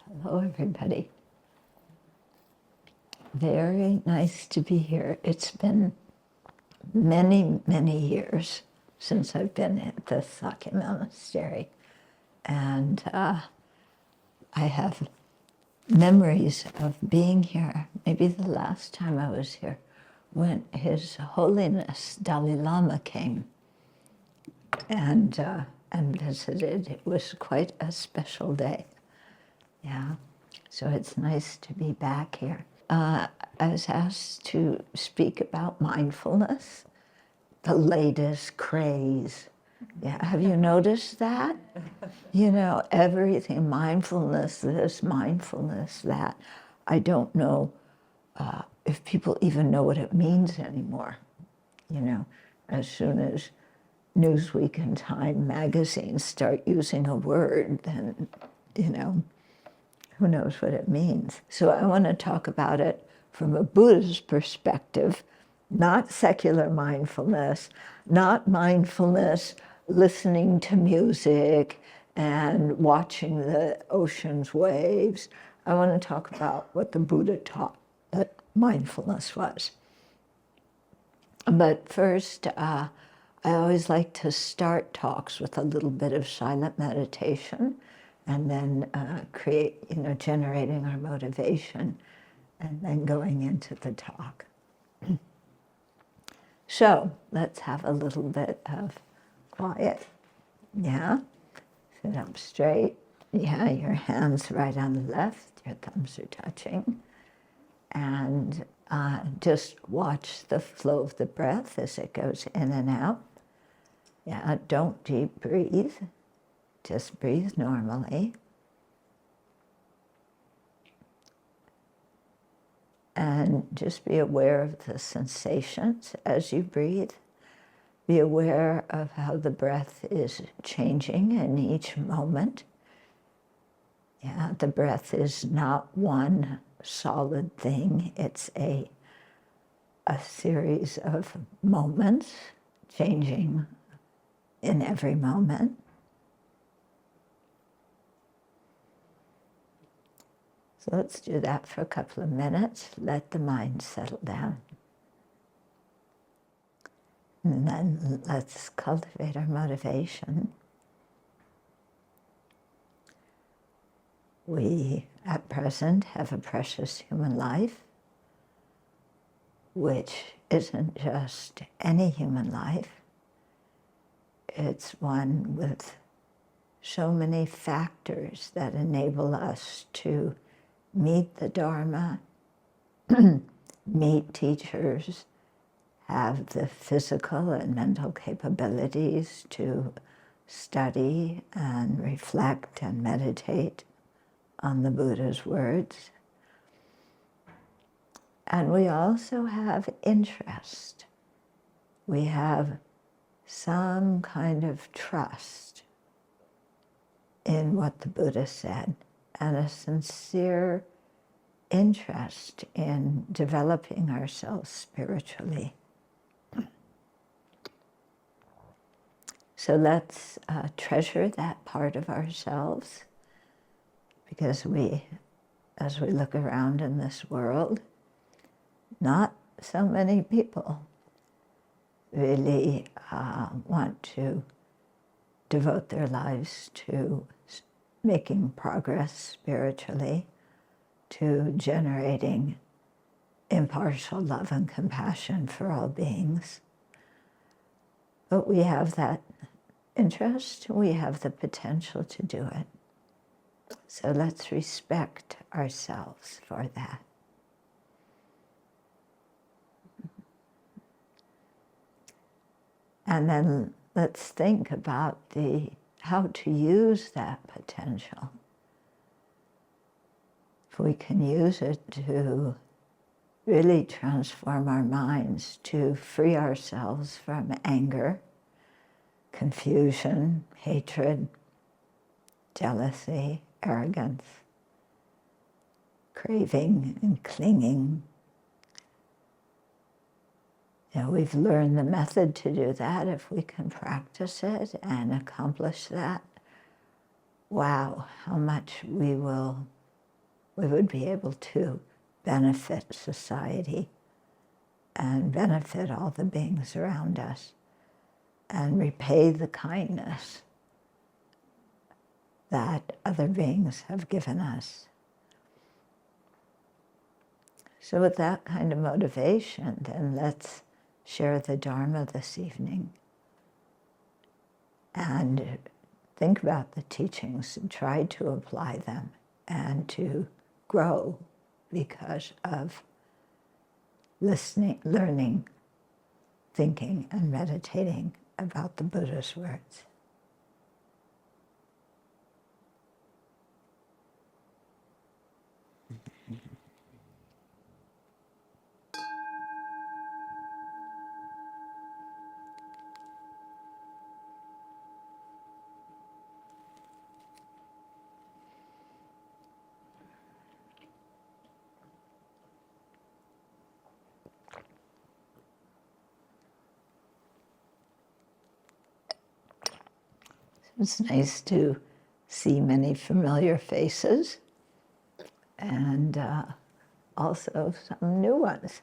Hello, everybody. Very nice to be here. It's been many, many years since I've been at the Sake Monastery. And I have memories of being here. Maybe the last time I was here when His Holiness Dalai Lama came and visited. It was quite a special day. Yeah, so it's nice to be back here. I was asked to speak about mindfulness, the latest craze. Yeah, have you noticed that? You know, everything, mindfulness this, mindfulness that. I don't know if people even know what it means anymore. You know, as soon as Newsweek and Time magazines start using a word, then, you know, who knows what it means. So I want to talk about it from a Buddhist perspective, not secular mindfulness, not mindfulness listening to music and watching the ocean's waves. I want to talk about what the Buddha taught that mindfulness was. But first, I always like to start talks with a little bit of silent meditation and then generating our motivation and then going into the talk. So let's have a little bit of quiet. Yeah, sit up straight. Yeah, your hands right on the left, your thumbs are touching. And just watch the flow of the breath as it goes in and out. Yeah, don't deep breathe. Just breathe normally. And just be aware of the sensations as you breathe. Be aware of how the breath is changing in each moment. Yeah, the breath is not one solid thing. It's a series of moments changing in every moment. So let's do that for a couple of minutes. Let the mind settle down. And then let's cultivate our motivation. We, at present, have a precious human life, which isn't just any human life. It's one with so many factors that enable us to meet the Dharma, meet teachers, have the physical and mental capabilities to study and reflect and meditate on the Buddha's words. And we also have interest. We have some kind of trust in what the Buddha said, and a sincere interest in developing ourselves spiritually. So let's treasure that part of ourselves, because as we look around in this world, not so many people really want to devote their lives to making progress spiritually, to generating impartial love and compassion for all beings. But we have that interest, we have the potential to do it. So let's respect ourselves for that. And then let's think about how to use that potential. If we can use it to really transform our minds, to free ourselves from anger, confusion, hatred, jealousy, arrogance, craving and clinging. You know, we've learned the method to do that. If we can practice it and accomplish that, wow, how much we will we would be able to benefit society and benefit all the beings around us and repay the kindness that other beings have given us. So with that kind of motivation, then let's share the Dharma this evening and think about the teachings and try to apply them and to grow because of listening, learning, thinking, and meditating about the Buddha's words. It's nice to see many familiar faces and also some new ones.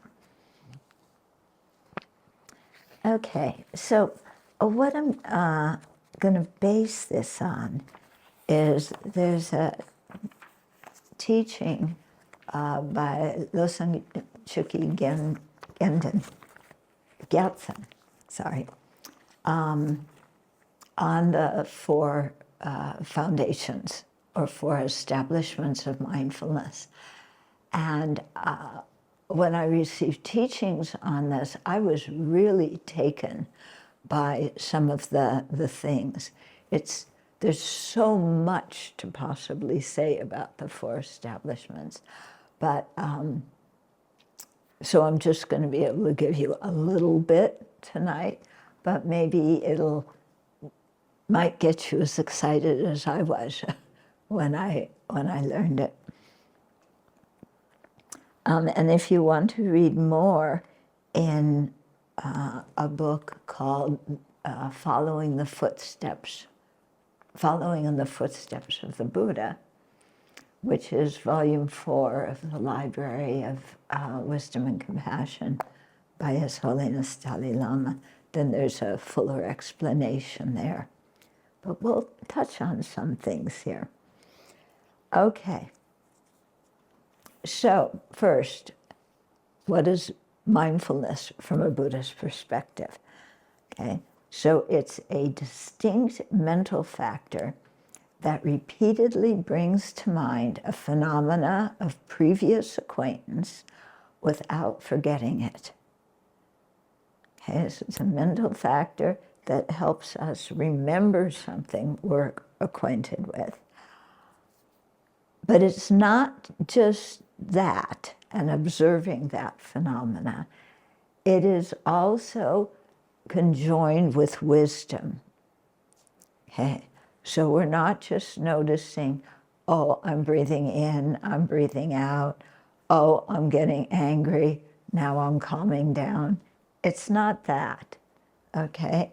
Okay, so what I'm going to base this on is there's a teaching by Losang Chuki Gyatsen, sorry, on the four foundations or four establishments of mindfulness. And when I received teachings on this, I was really taken by some of the things. There's so much to possibly say about the four establishments, but so I'm just going to be able to give you a little bit tonight, but maybe might get you as excited as I was when I learned it. And if you want to read more in a book called Following in the Footsteps of the Buddha, which is volume 4 of the Library of Wisdom and Compassion by His Holiness Dalai Lama, then there's a fuller explanation there. But we'll touch on some things here. Okay. So first, what is mindfulness from a Buddhist perspective? Okay. So it's a distinct mental factor that repeatedly brings to mind a phenomena of previous acquaintance without forgetting it. Okay, so it's a mental factor that helps us remember something we're acquainted with. But it's not just that and observing that phenomena. It is also conjoined with wisdom. Okay, so we're not just noticing, oh, I'm breathing in, I'm breathing out, oh, I'm getting angry, now I'm calming down. It's not that, okay?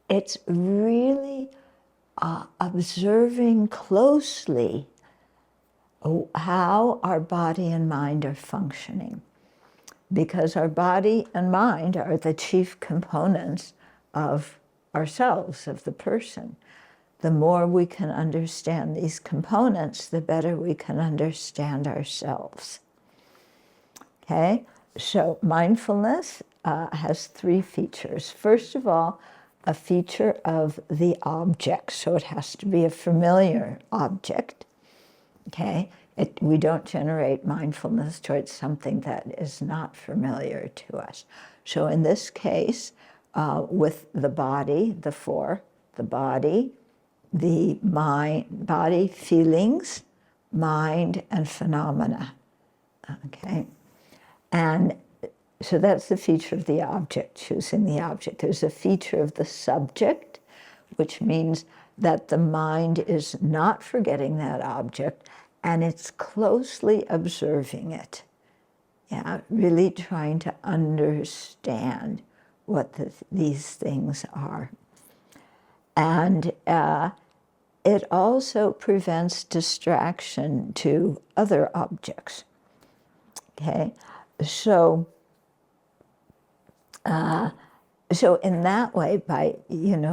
It's really observing closely how our body and mind are functioning. Because our body and mind are the chief components of ourselves, of the person. The more we can understand these components, the better we can understand ourselves. Okay, so mindfulness has 3 features. First of all, a feature of the object, so it has to be a familiar object. Okay, we don't generate mindfulness towards something that is not familiar to us. So in this case, with the body, the body, the mind, body, feelings, mind, and phenomena. Okay, and so that's the feature of the object, choosing the object. There's a feature of the subject, which means that the mind is not forgetting that object and it's closely observing it. Yeah, really trying to understand what these things are. And it also prevents distraction to other objects. Okay, so so in that way, by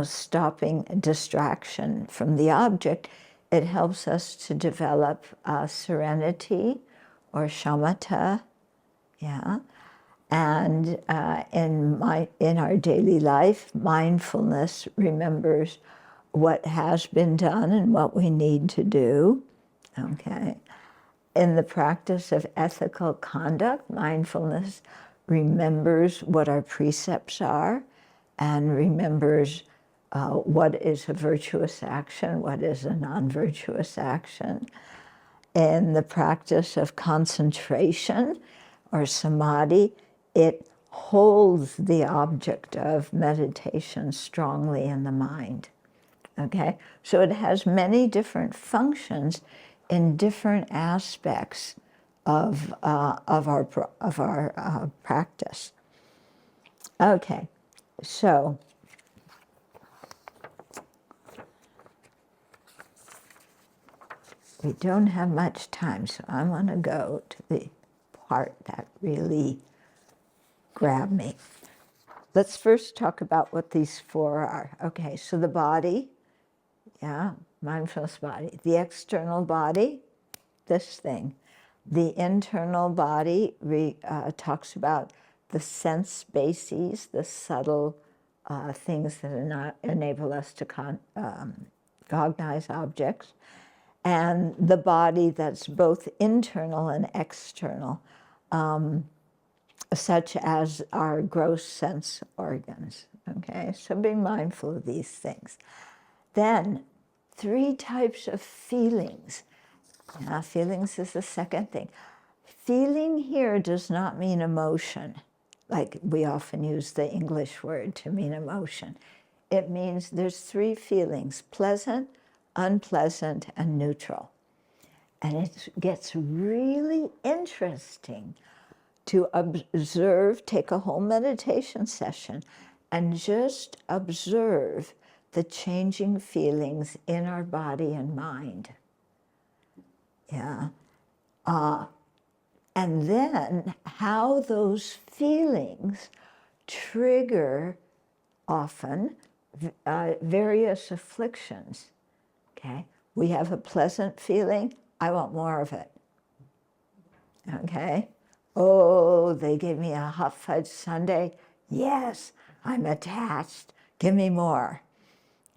stopping distraction from the object, it helps us to develop serenity or shamatha, yeah. And in our daily life, mindfulness remembers what has been done and what we need to do. Okay. In the practice of ethical conduct, mindfulness remembers what our precepts are and remembers what is a virtuous action, what is a non-virtuous action. In the practice of concentration or samadhi, it holds the object of meditation strongly in the mind. Okay, so it has many different functions in different aspects of our practice. Okay, so we don't have much time, so I want to go to the part that really grabbed me. Let's first talk about what these four are. Okay, so the body, yeah, mindfulness body. The external body, this thing. The internal body talks about the sense bases, the subtle things that enable us to cognize objects. And the body that's both internal and external, such as our gross sense organs. Okay, so being mindful of these things. Then, three types of feelings. Feelings is the second thing. Feeling here does not mean emotion, like we often use the English word to mean emotion. It means there's three feelings: pleasant, unpleasant, and neutral. And it gets really interesting to observe, take a whole meditation session, and just observe the changing feelings in our body and mind. Yeah. And then how those feelings trigger often various afflictions. Okay, we have a pleasant feeling, I want more of it. Okay, oh, they gave me a hot fudge sundae, yes, I'm attached, give me more.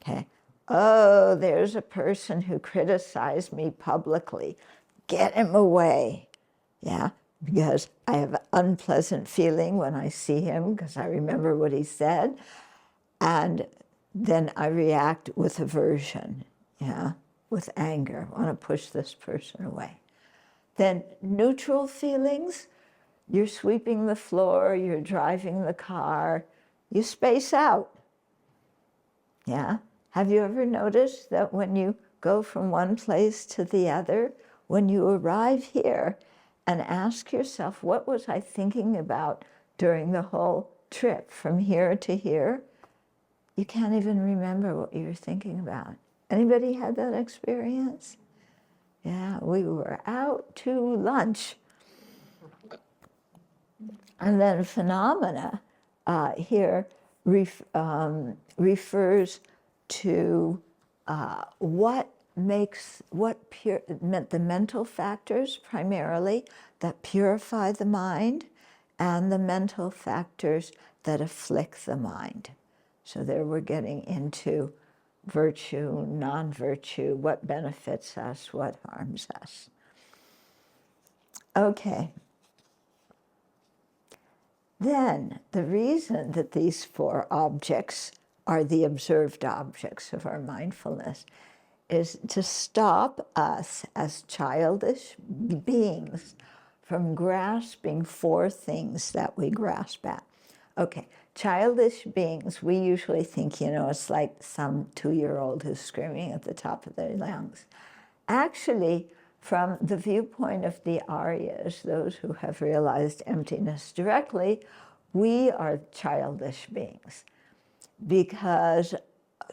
Okay, oh, there's a person who criticized me publicly, get him away. Yeah, because I have an unpleasant feeling when I see him because I remember what he said, and then I react with aversion, yeah, with anger. I want to push this person away. Then neutral feelings, you're sweeping the floor, you're driving the car, you space out. Yeah, have you ever noticed that when you go from one place to the other, when you arrive here and ask yourself, what was I thinking about during the whole trip from here to here? You can't even remember what you were thinking about. Anybody had that experience? Yeah, we were out to lunch. And then phenomena here refers to the mental factors primarily that purify the mind, and the mental factors that afflict the mind. So there we're getting into virtue, non-virtue, what benefits us, what harms us. Okay. Then the reason that these four objects are the observed objects of our mindfulness is to stop us as childish beings from grasping four things that we grasp at. Okay, childish beings, we usually think, it's like some 2-year-old who's screaming at the top of their lungs. Actually, from the viewpoint of the Aryas, those who have realized emptiness directly, we are childish beings, because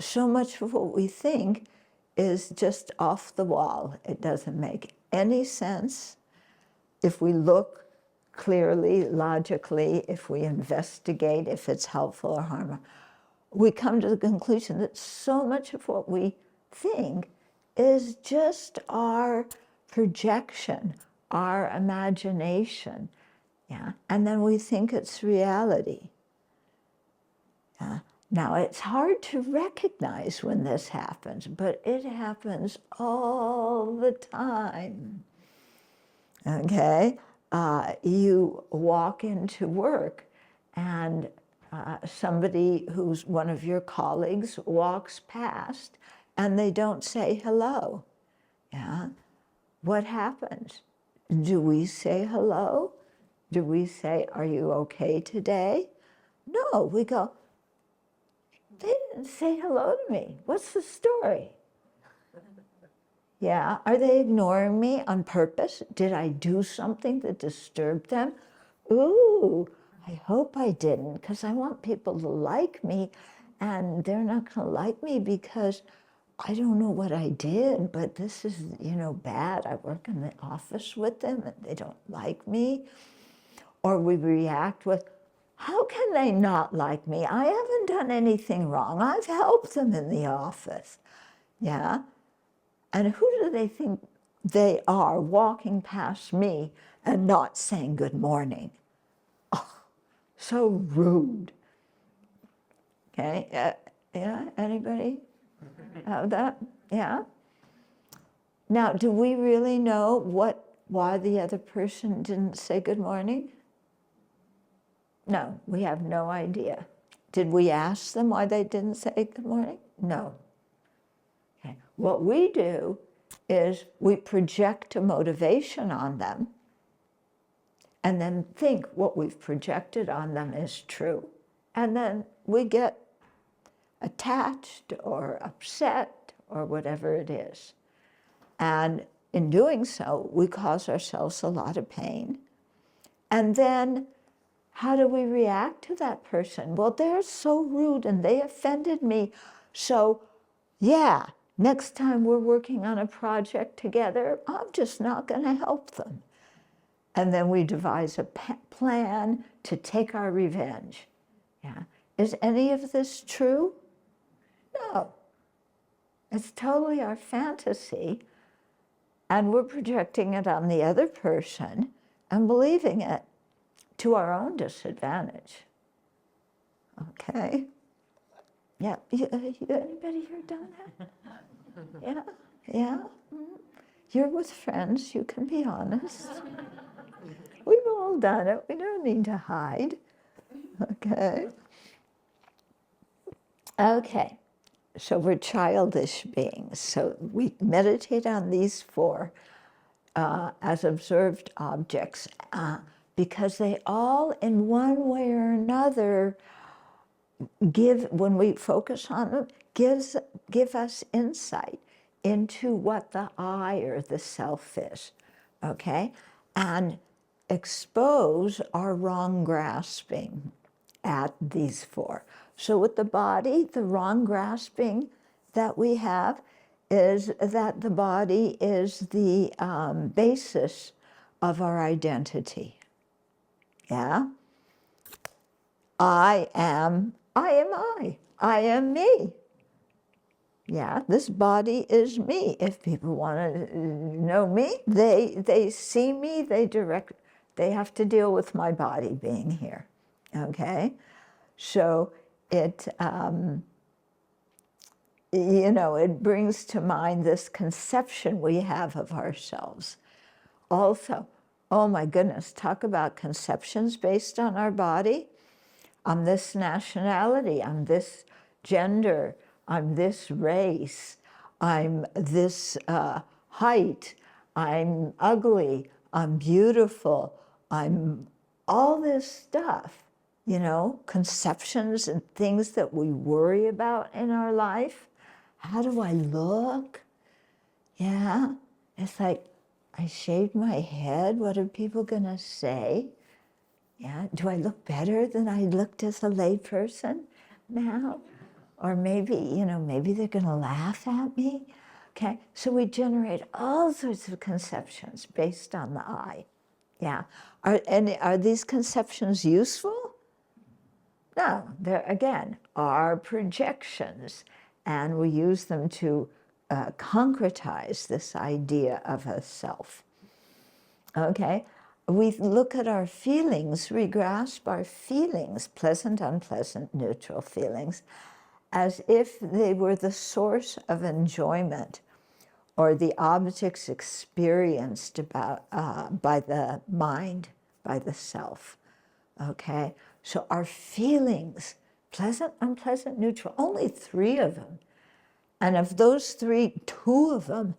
so much of what we think is just off the wall. It doesn't make any sense. If we look clearly, logically, if we investigate if it's helpful or harmful, we come to the conclusion that so much of what we think is just our projection, our imagination, yeah? And then we think it's reality. Yeah? Now, it's hard to recognize when this happens, but it happens all the time, okay? You walk into work and somebody who's one of your colleagues walks past and they don't say hello, yeah? What happens? Do we say hello? Do we say, are you okay today? No, we go, they didn't say hello to me. What's the story? Yeah, are they ignoring me on purpose? Did I do something that disturbed them? Ooh, I hope I didn't, because I want people to like me, and they're not going to like me because I don't know what I did, but this is, bad. I work in the office with them, and they don't like me. Or we react with, how can they not like me? I haven't done anything wrong. I've helped them in the office. Yeah? And who do they think they are walking past me and not saying good morning? Oh, so rude. Okay, yeah, anybody have that? Yeah? Now, do we really know why the other person didn't say good morning? No, we have no idea. Did we ask them why they didn't say good morning? No. Okay. What we do is we project a motivation on them and then think what we've projected on them is true. And then we get attached or upset or whatever it is. And in doing so, we cause ourselves a lot of pain. And then how do we react to that person? Well, they're so rude and they offended me. So, yeah, next time we're working on a project together, I'm just not going to help them. And then we devise a plan to take our revenge. Yeah. Is any of this true? No. It's totally our fantasy, and we're projecting it on the other person and believing it to our own disadvantage. Okay? Yeah, anybody here done that? Yeah, yeah. You're with friends, you can be honest. We've all done it, we don't need to hide. Okay? Okay, so we're childish beings. So we meditate on these four as observed objects because they all, in one way or another, when we focus on them, give us insight into what the I or the self is, okay? And expose our wrong grasping at these four. So with the body, the wrong grasping that we have is that the body is the basis of our identity, yeah? I am me. Yeah, this body is me. If people want to know me, they see me, they have to deal with my body being here, okay? So it, it brings to mind this conception we have of ourselves. Also, oh my goodness, talk about conceptions based on our body. I'm this nationality, I'm this gender, I'm this race, I'm this height, I'm ugly, I'm beautiful, I'm all this stuff, conceptions and things that we worry about in our life. How do I look? Yeah, it's like, I shaved my head, what are people gonna say? Yeah, do I look better than I looked as a layperson now? Or maybe, maybe they're going to laugh at me. Okay, so we generate all sorts of conceptions based on the I. Yeah, are these conceptions useful? No, they're again our projections, and we use them to concretize this idea of a self. Okay, we look at our feelings, we grasp our feelings, pleasant, unpleasant, neutral feelings, as if they were the source of enjoyment or the objects experienced by the mind, by the self. Okay, so our feelings, pleasant, unpleasant, neutral, only 3 of them. And of those 3, 2 of them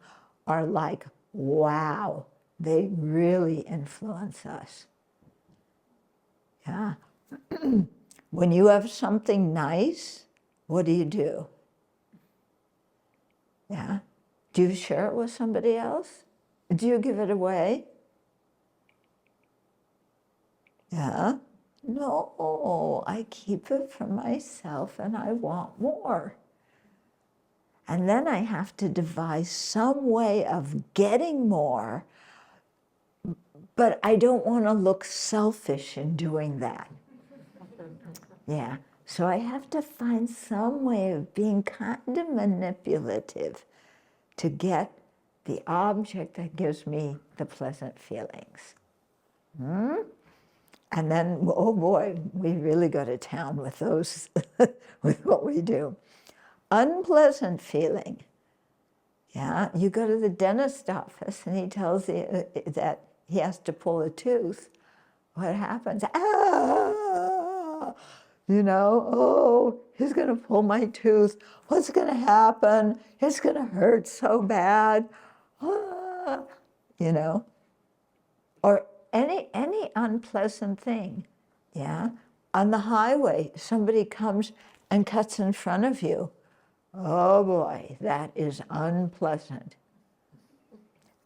are like, wow, they really influence us. Yeah. When you have something nice, what do? Yeah. Do you share it with somebody else? Do you give it away? Yeah. No, I keep it for myself and I want more. And then I have to devise some way of getting more, but I don't want to look selfish in doing that. Yeah, so I have to find some way of being kind of manipulative to get the object that gives me the pleasant feelings. And then, oh boy, we really go to town with those, with what we do. Unpleasant feeling. Yeah, you go to the dentist office and he tells you that he has to pull a tooth. What happens? Ah! You know, oh, he's going to pull my tooth. What's going to happen? It's going to hurt so bad. Ah! You know, or any unpleasant thing. Yeah, on the highway, somebody comes and cuts in front of you. Oh boy, that is unpleasant.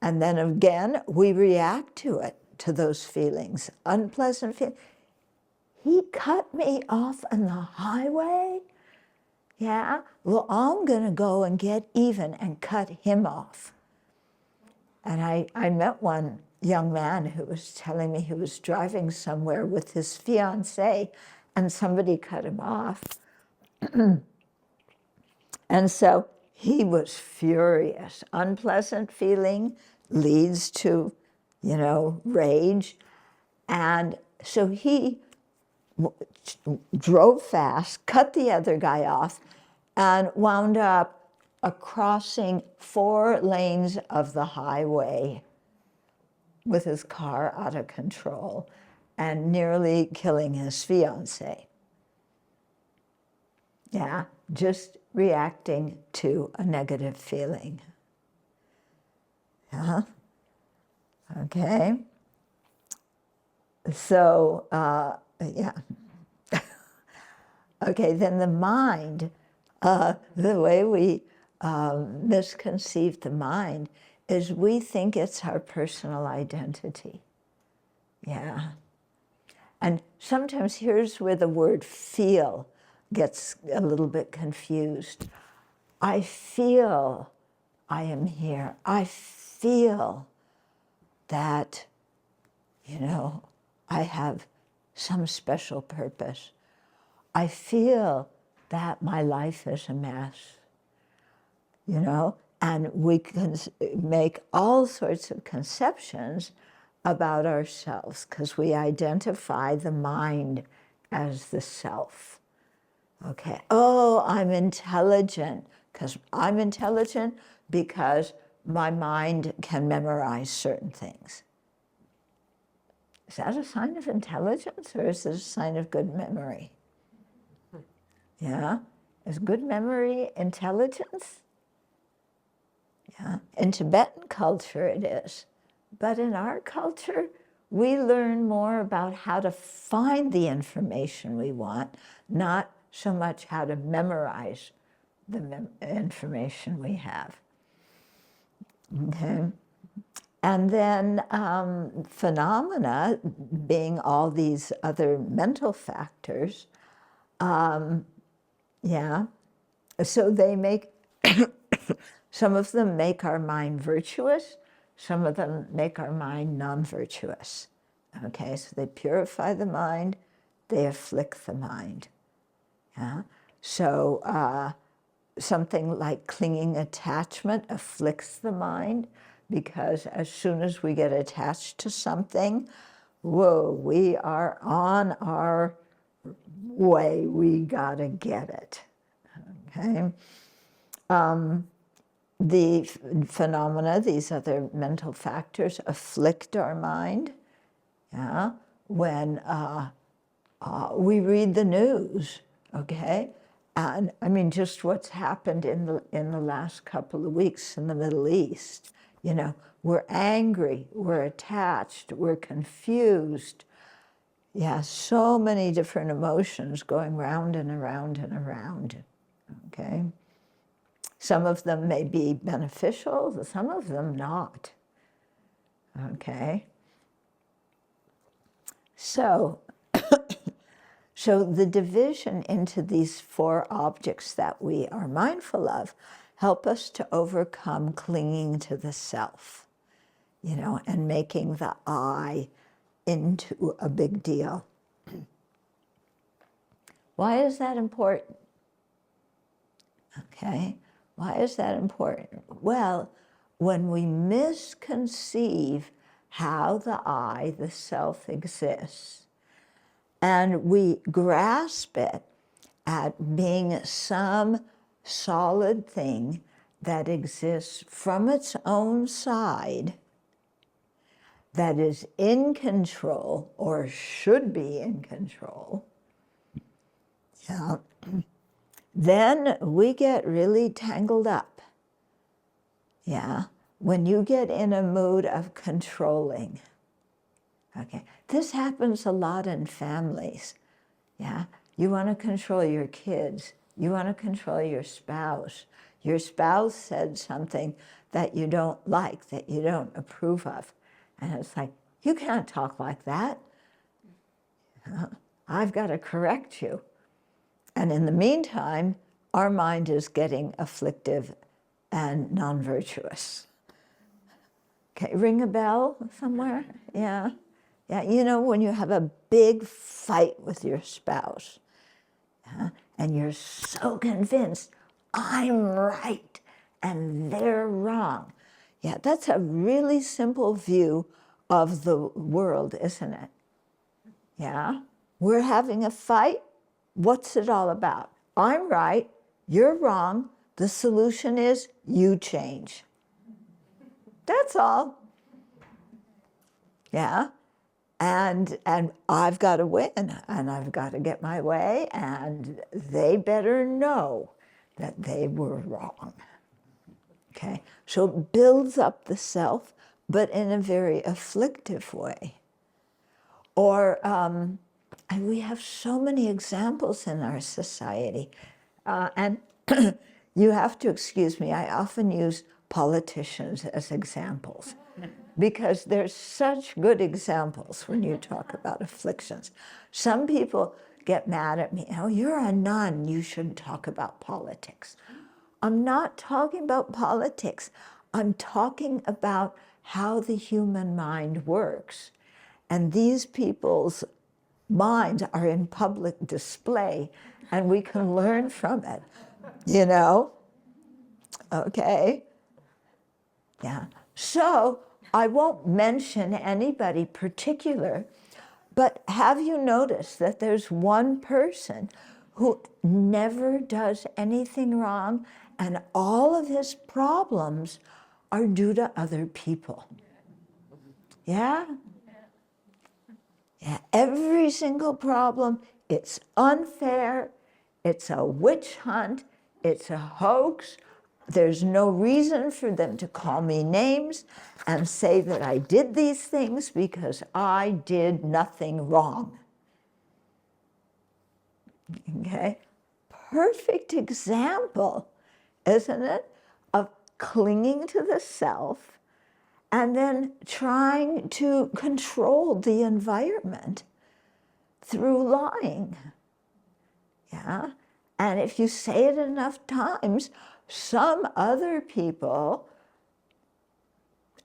And then again, we react to it, to those feelings, unpleasant feelings. He cut me off on the highway? Yeah, well, I'm gonna go and get even and cut him off. And I met one young man who was telling me he was driving somewhere with his fiancée and somebody cut him off. And so he was furious. Unpleasant feeling leads to, rage. And so he drove fast, cut the other guy off, and wound up crossing 4 lanes of the highway with his car out of control and nearly killing his fiancée. Yeah, just reacting to a negative feeling. Yeah, okay. So, yeah. Okay, then the mind, the way we misconceive the mind is we think it's our personal identity. Yeah. And sometimes here's where the word feel gets a little bit confused. I feel I am here. I feel that, I have some special purpose. I feel that my life is a mess, and we can make all sorts of conceptions about ourselves because we identify the mind as the self. Okay, oh, I'm intelligent because my mind can memorize certain things. Is that a sign of intelligence or is it a sign of good memory? Yeah, is good memory intelligence? Yeah, in Tibetan culture it is. But in our culture, we learn more about how to find the information we want, not so much how to memorize the information we have. Okay. And then phenomena, being all these other mental factors, yeah, so they make Some of them make our mind virtuous. Some of them make our mind non-virtuous. Okay, so they purify the mind, they afflict the mind. Yeah? So something like clinging attachment afflicts the mind, because as soon as we get attached to something, whoa, we are on our way, we gotta get it, okay? The phenomena, these other mental factors, afflict our mind, yeah? When we read the news, okay? And I mean, just what's happened in the last couple of weeks in the Middle East. You know, we're angry, we're attached, we're confused. Yeah, so many different emotions going round and around and around, okay? Some of them may be beneficial, some of them not, okay? So the division into these four objects that we are mindful of help us to overcome clinging to the self, you know, and making the I into a big deal. Why is that important? Okay, why is that important? Well, when we misconceive how the I, the self, exists, and we grasp it at being some solid thing that exists from its own side, that is in control or should be in control, yeah, then we get really tangled up. Yeah, when you get in a mood of controlling. Okay, this happens a lot in families. Yeah, you want to control your kids. You want to control your spouse. Your spouse said something that you don't like, that you don't approve of. And it's like, you can't talk like that. I've got to correct you. And in the meantime, our mind is getting afflictive and non-virtuous. Okay, ring a bell somewhere? Yeah. Yeah, you know, when you have a big fight with your spouse, and you're so convinced, I'm right and they're wrong. Yeah, that's a really simple view of the world, isn't it? Yeah, we're having a fight. What's it all about? I'm right, you're wrong. The solution is you change. That's all. Yeah. And I've got to win, and I've got to get my way, and they better know that they were wrong. Okay, so it builds up the self, but in a very afflictive way. Or, and we have so many examples in our society, and you have to excuse me, I often use politicians as examples, because there's such good examples when you talk about afflictions. Some people get mad at me, oh, you're a nun, you shouldn't talk about politics. I'm not talking about politics. I'm talking about how the human mind works. And these people's minds are in public display, and we can learn from it, you know? Okay? Yeah. So, I won't mention anybody particular, but have you noticed that there's one person who never does anything wrong, and all of his problems are due to other people? Yeah? Yeah, every single problem, it's unfair, it's a witch hunt, it's a hoax. There's no reason for them to call me names and say that I did these things because I did nothing wrong. Okay? Perfect example, isn't it, of clinging to the self and then trying to control the environment through lying. Yeah? And if you say it enough times, Some other people,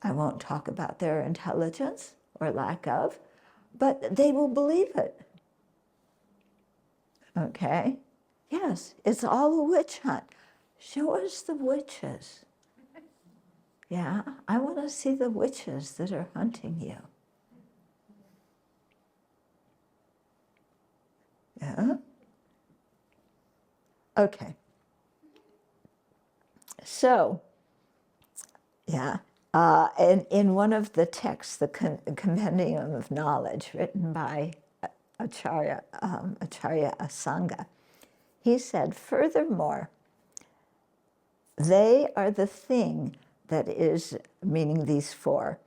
I won't talk about their intelligence or lack of, but they will believe it. Okay? Yes, it's all a witch hunt. Show us the witches. Yeah, I want to see the witches that are hunting you. Yeah? Okay. So, yeah, in one of the texts, the Compendium of Knowledge, written by Acharya Asanga, he said, furthermore, they are the thing that is, meaning these four,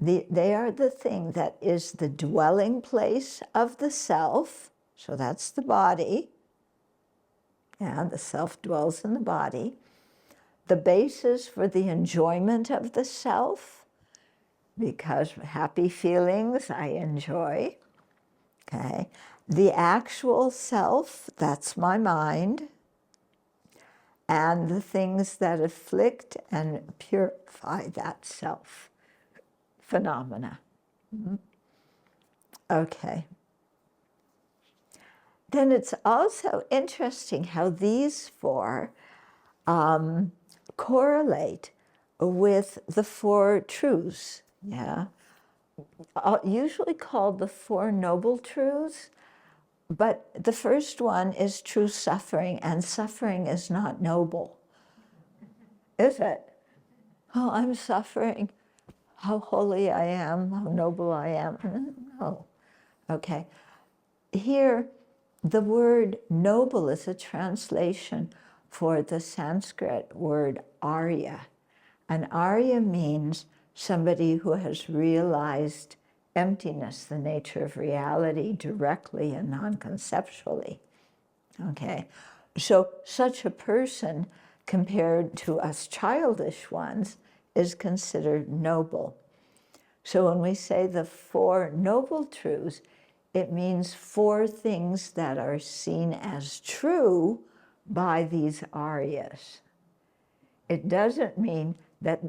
they are the thing that is the dwelling place of the self, so that's the body, yeah, the self dwells in the body, the basis for the enjoyment of the self, because happy feelings I enjoy, okay, the actual self, that's my mind, and the things that afflict and purify that self phenomena. Okay. Then it's also interesting how these four correlate with the four truths, yeah? Usually called the Four Noble Truths, but the first one is true suffering, and suffering is not noble, is it? Oh, I'm suffering. How holy I am, how noble I am. No. Okay. Here, the word noble is a translation for the Sanskrit word Arya. And Arya means somebody who has realized emptiness, the nature of reality, directly and non-conceptually. Okay, so such a person, compared to us childish ones, is considered noble. So when we say the Four Noble Truths, it means four things that are seen as true by these Aryas. It doesn't mean that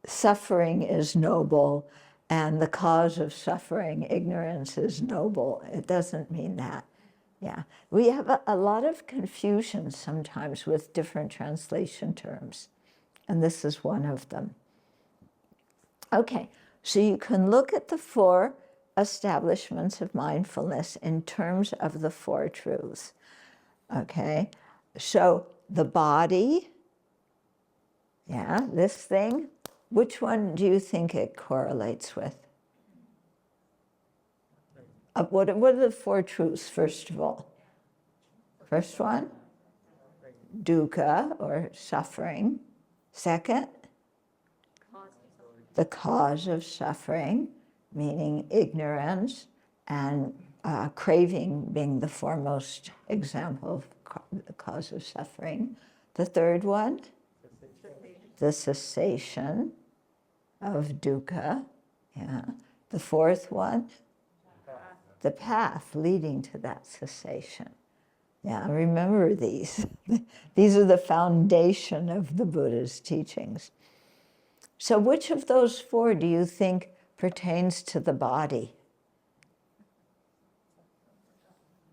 suffering is noble and the cause of suffering, ignorance, is noble. It doesn't mean that. Yeah, we have a lot of confusion sometimes with different translation terms, and this is one of them. Okay, so you can look at the four establishments of mindfulness in terms of the four truths. Okay, so the body, yeah, this thing, which one do you think it correlates with? What are the four truths, first of all? First one, dukkha, or suffering. Second, the cause of suffering, meaning ignorance, and craving being the foremost example of the cause of suffering. The third one, the cessation of dukkha. Yeah. The fourth one, the path leading to that cessation. Yeah, remember these. These are the foundation of the Buddha's teachings. So which of those four do you think pertains to the body?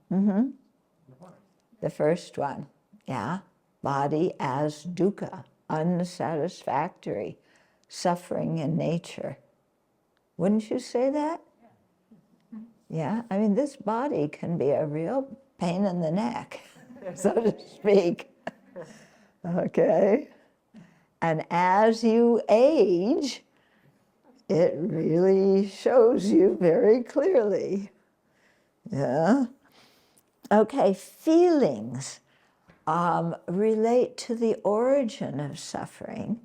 The first one, yeah. Body as dukkha, unsatisfactory, suffering in nature. Wouldn't you say that? Yeah, I mean, this body can be a real pain in the neck, so to speak. Okay. And as you age, it really shows you very clearly. Yeah. Okay, feelings relate to the origin of suffering,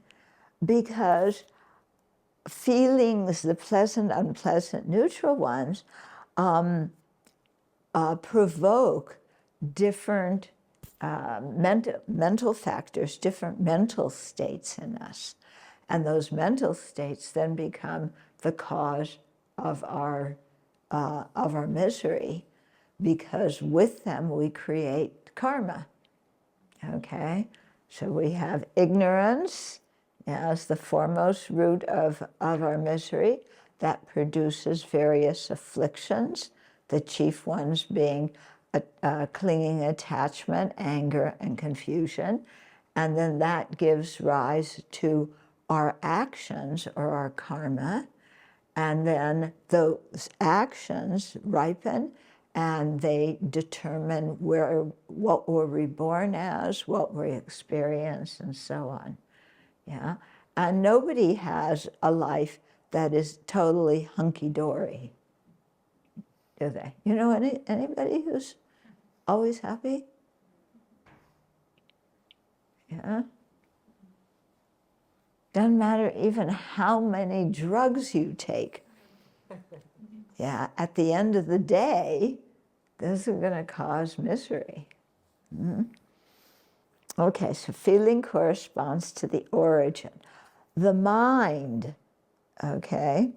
because feelings, the pleasant, unpleasant, neutral ones, provoke different mental factors, different mental states in us. And those mental states then become the cause of our misery, because with them we create karma. Okay? So we have ignorance as the foremost root of our misery that produces various afflictions, the chief ones being clinging attachment, anger, and confusion. And then that gives rise to our actions or our karma. And then those actions ripen and they determine what we're reborn as, what we experience, and so on. Yeah? And nobody has a life that is totally hunky-dory, do they? You know anybody who's always happy? Yeah? Doesn't matter even how many drugs you take. Yeah, at the end of the day, this is going to cause misery. Okay, so feeling corresponds to the origin. The mind, okay?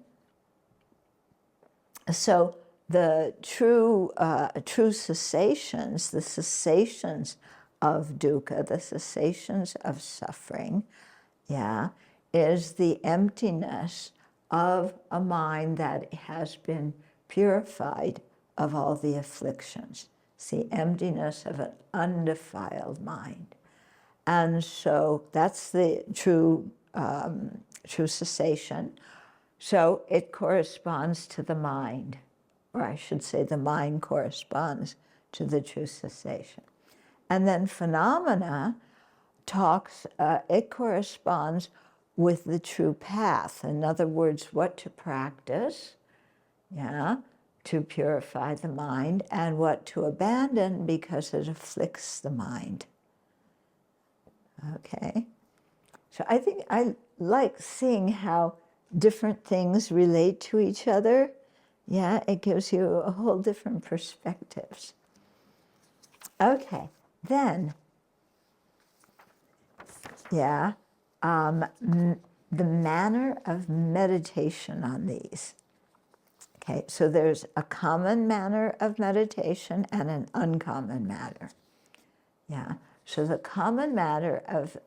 So the true cessations, the cessations of dukkha, the cessations of suffering, yeah, is the emptiness of a mind that has been purified of all the afflictions. It's the emptiness of an undefiled mind. And so that's the true cessation. So it corresponds to the mind, or I should say the mind corresponds to the true cessation. And then phenomena it corresponds with the true path. In other words, what to practice, yeah, to purify the mind, and what to abandon because it afflicts the mind. Okay? So I think I like seeing how different things relate to each other. Yeah, it gives you a whole different perspectives. Okay, then, yeah, the manner of meditation on these. Okay, so there's a common manner of meditation and an uncommon manner. Yeah, so the common manner of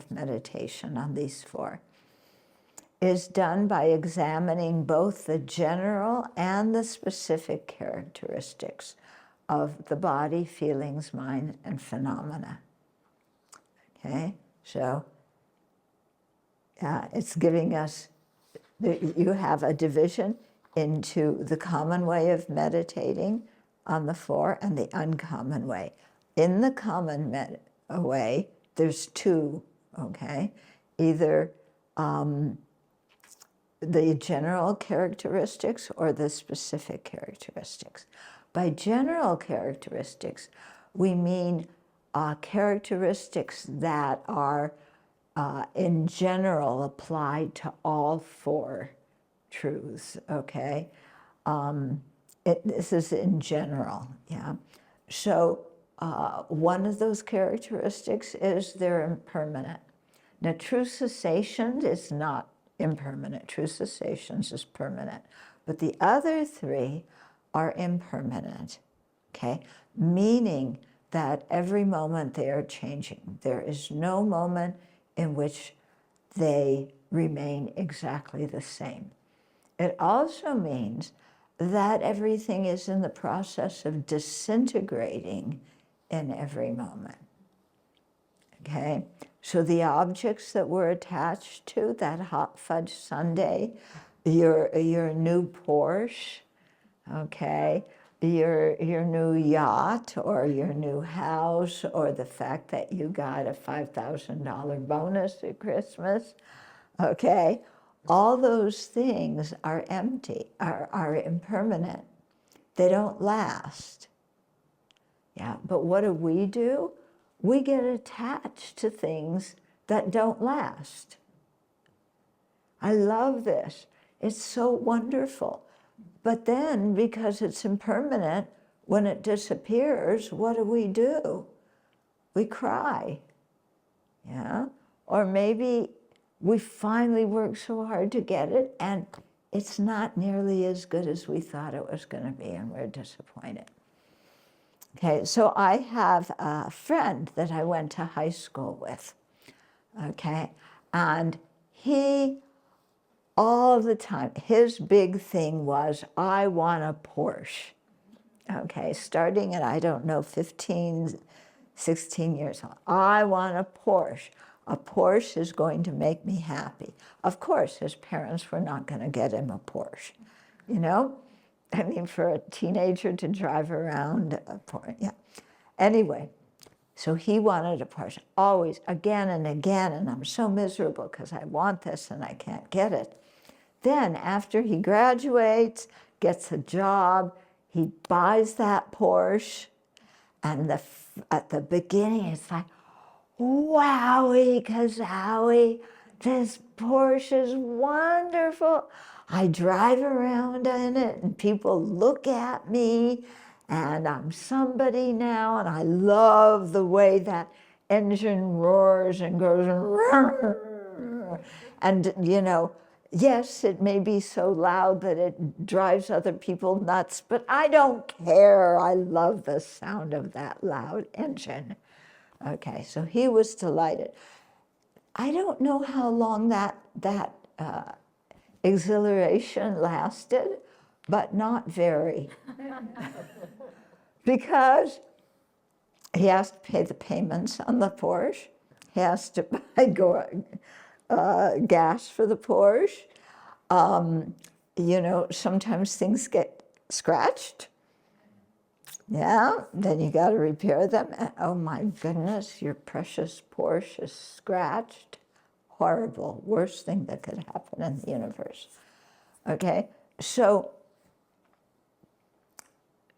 meditation on these four is done by examining both the general and the specific characteristics of the body, feelings, mind, and phenomena. Okay, so it's giving us, you have a division into the common way of meditating on the four and the uncommon way. In the common way, there's two, okay? Either the general characteristics or the specific characteristics. By general characteristics, we mean characteristics that are in general applied to all four truths, okay? This is in general, yeah? So one of those characteristics is they're impermanent. Now, true cessation is not impermanent. True cessations is permanent. But the other three are impermanent, okay? Meaning that every moment they are changing. There is no moment in which they remain exactly the same. It also means that everything is in the process of disintegrating in every moment. Okay? So the objects that we're attached to, that hot fudge sundae, your new Porsche, okay, your new yacht or your new house, or the fact that you got a $5,000 bonus at Christmas, okay, all those things are empty, are impermanent. They don't last. Yeah, but what do? We get attached to things that don't last. I love this. It's so wonderful. But then, because it's impermanent, when it disappears, what do? We cry. Yeah? Or maybe we finally worked so hard to get it, and it's not nearly as good as we thought it was going to be, and we're disappointed. Okay, so I have a friend that I went to high school with, okay? And he, all the time, his big thing was, I want a Porsche, okay? Starting at, I don't know, 15, 16 years old. I want a Porsche. A Porsche is going to make me happy. Of course, his parents were not going to get him a Porsche, you know? I mean, for a teenager to drive around a Porsche, yeah. Anyway, so he wanted a Porsche, always, again and again, and I'm so miserable because I want this and I can't get it. Then after he graduates, gets a job, he buys that Porsche, and at the beginning it's like, wowie, kazowie, this Porsche is wonderful. I drive around in it and people look at me and I'm somebody now, and I love the way that engine roars and goes, and you know, yes, it may be so loud that it drives other people nuts, but I don't care. I love the sound of that loud engine. Okay, so he was delighted. I don't know how long that exhilaration lasted, but not very. Because he has to pay the payments on the Porsche. He has to buy gas for the Porsche. You know, sometimes things get scratched. Yeah, then you got to repair them. And, oh my goodness, your precious Porsche is scratched. Horrible, worst thing that could happen in the universe. Okay, so,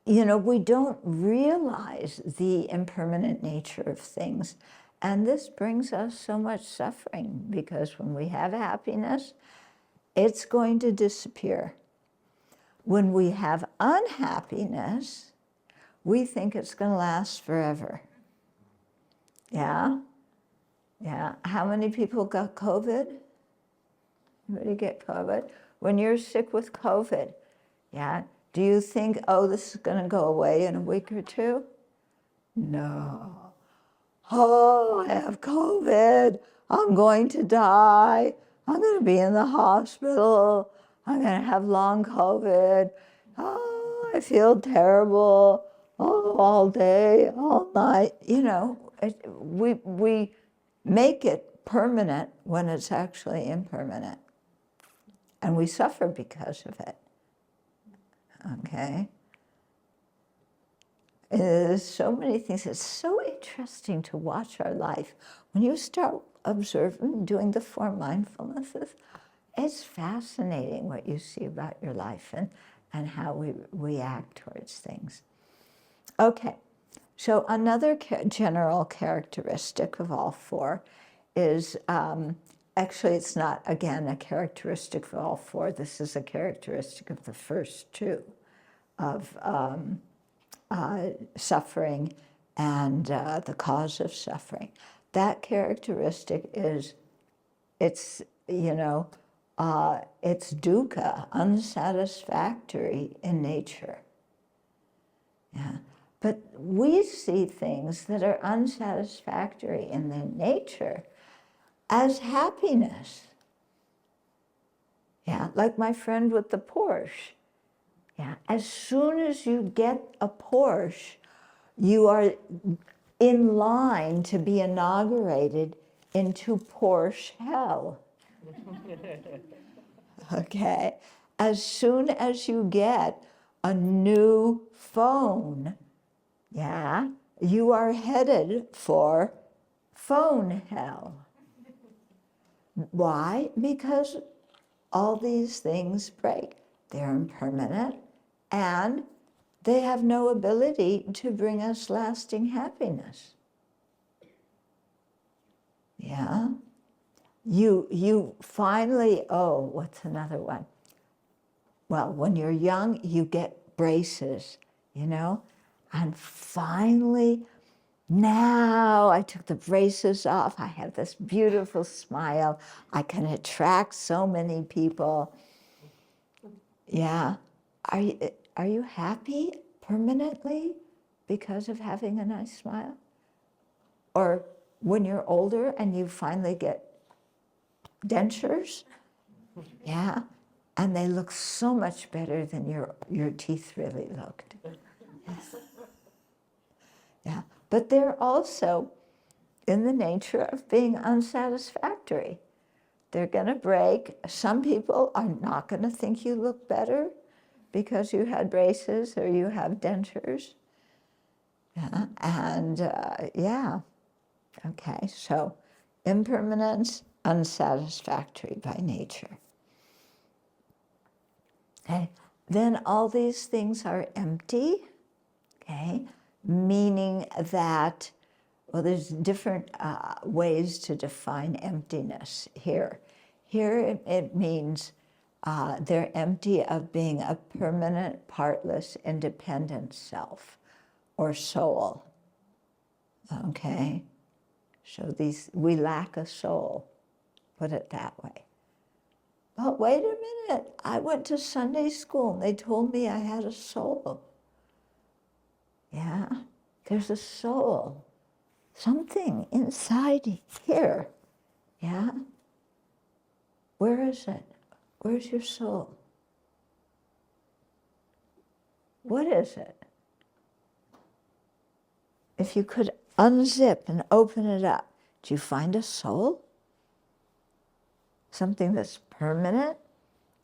you know, we don't realize the impermanent nature of things. And this brings us so much suffering, because when we have happiness, it's going to disappear. When we have unhappiness, we think it's going to last forever. Yeah? Yeah. How many people got COVID? Anybody get COVID? When you're sick with COVID, yeah, do you think, oh, this is going to go away in a week or two? No. Oh, I have COVID. I'm going to die. I'm going to be in the hospital. I'm going to have long COVID. Oh, I feel terrible. Oh, all day, all night. You know, we make it permanent when it's actually impermanent. And we suffer because of it. Okay? There's so many things. It's so interesting to watch our life. When you start observing, doing the 4 mindfulnesses, it's fascinating what you see about your life and how we react towards things. Okay, so another general characteristic of all 4 is, actually it's not, again, a characteristic of all 4. This is a characteristic of the first 2, of suffering and the cause of suffering. That characteristic is, it's, you know, it's dukkha, unsatisfactory in nature. Yeah. But we see things that are unsatisfactory in their nature as happiness. Yeah, like my friend with the Porsche. Yeah, as soon as you get a Porsche, you are in line to be inaugurated into Porsche hell. Okay? As soon as you get a new phone, yeah, you are headed for phone hell. Why? Because all these things break. They're impermanent, and they have no ability to bring us lasting happiness. Yeah? You finally, oh, what's another one? Well, when you're young, you get braces, you know? And finally, now I took the braces off. I have this beautiful smile. I can attract so many people. Yeah. Are you happy permanently because of having a nice smile? Or when you're older and you finally get dentures, yeah, and they look so much better than your teeth really looked. Yeah, but they're also in the nature of being unsatisfactory. They're going to break. Some people are not going to think you look better because you had braces or you have dentures. Yeah, and yeah, okay, so impermanence, unsatisfactory by nature. Okay, then all these things are empty, okay, meaning that, well, there's different ways to define emptiness here. Here it means they're empty of being a permanent, partless, independent self or soul, okay? So we lack a soul, put it that way. But wait a minute, I went to Sunday school and they told me I had a soul. Yeah, there's a soul, something inside here, yeah? Where is it? Where's your soul? What is it? If you could unzip and open it up, do you find a soul? Something that's permanent,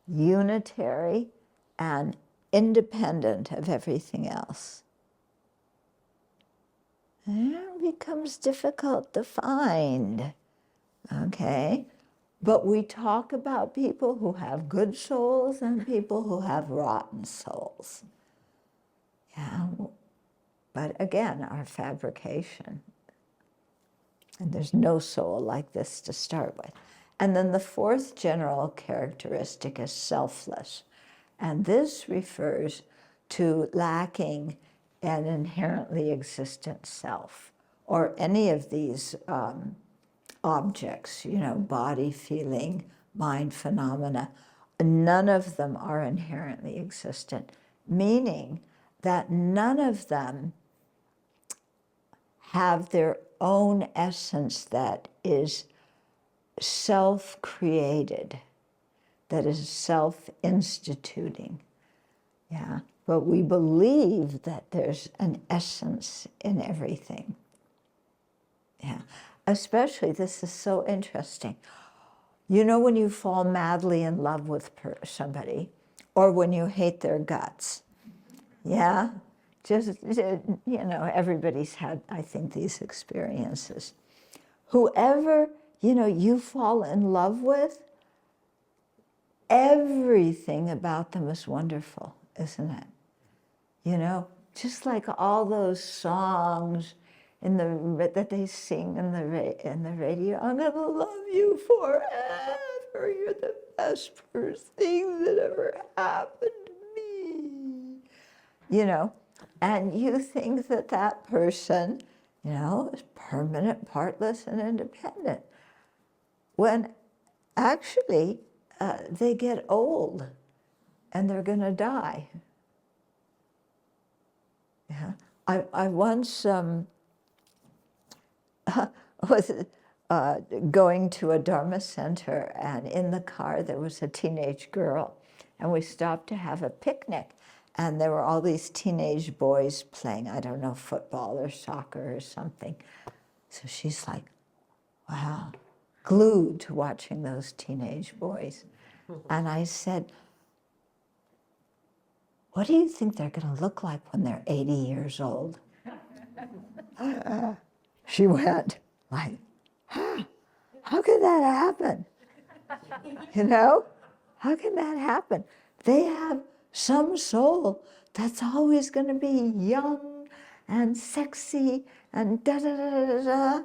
unitary, and independent of everything else. And it becomes difficult to find, okay? But we talk about people who have good souls and people who have rotten souls. Yeah, but again, our fabrication. And there's no soul like this to start with. And then the fourth general characteristic is selfless. And this refers to lacking an inherently existent self, or any of these objects, you know, body, feeling, mind, phenomena. None of them are inherently existent, meaning that none of them have their own essence that is self-created, that is self-instituting. Yeah, but we believe that there's an essence in everything. Yeah, especially, this is so interesting. You know when you fall madly in love with somebody, or when you hate their guts, yeah? Just, you know, everybody's had, I think, these experiences. Whoever, you know, you fall in love with, everything about them is wonderful, isn't it? You know, just like all those songs that they sing in the radio. I'm gonna love you forever. You're the best thing that ever happened to me. You know, and you think that that person, you know, is permanent, partless, and independent. When actually they get old and they're going to die. Yeah, I once was going to a Dharma center, and in the car there was a teenage girl, and we stopped to have a picnic, and there were all these teenage boys playing, I don't know, football or soccer or something. So she's like, wow, glued to watching those teenage boys. And I said, what do you think they're going to look like when they're 80 years old? She went like, how could that happen? You know, how can that happen? They have some soul that's always going to be young and sexy and da-da-da-da-da.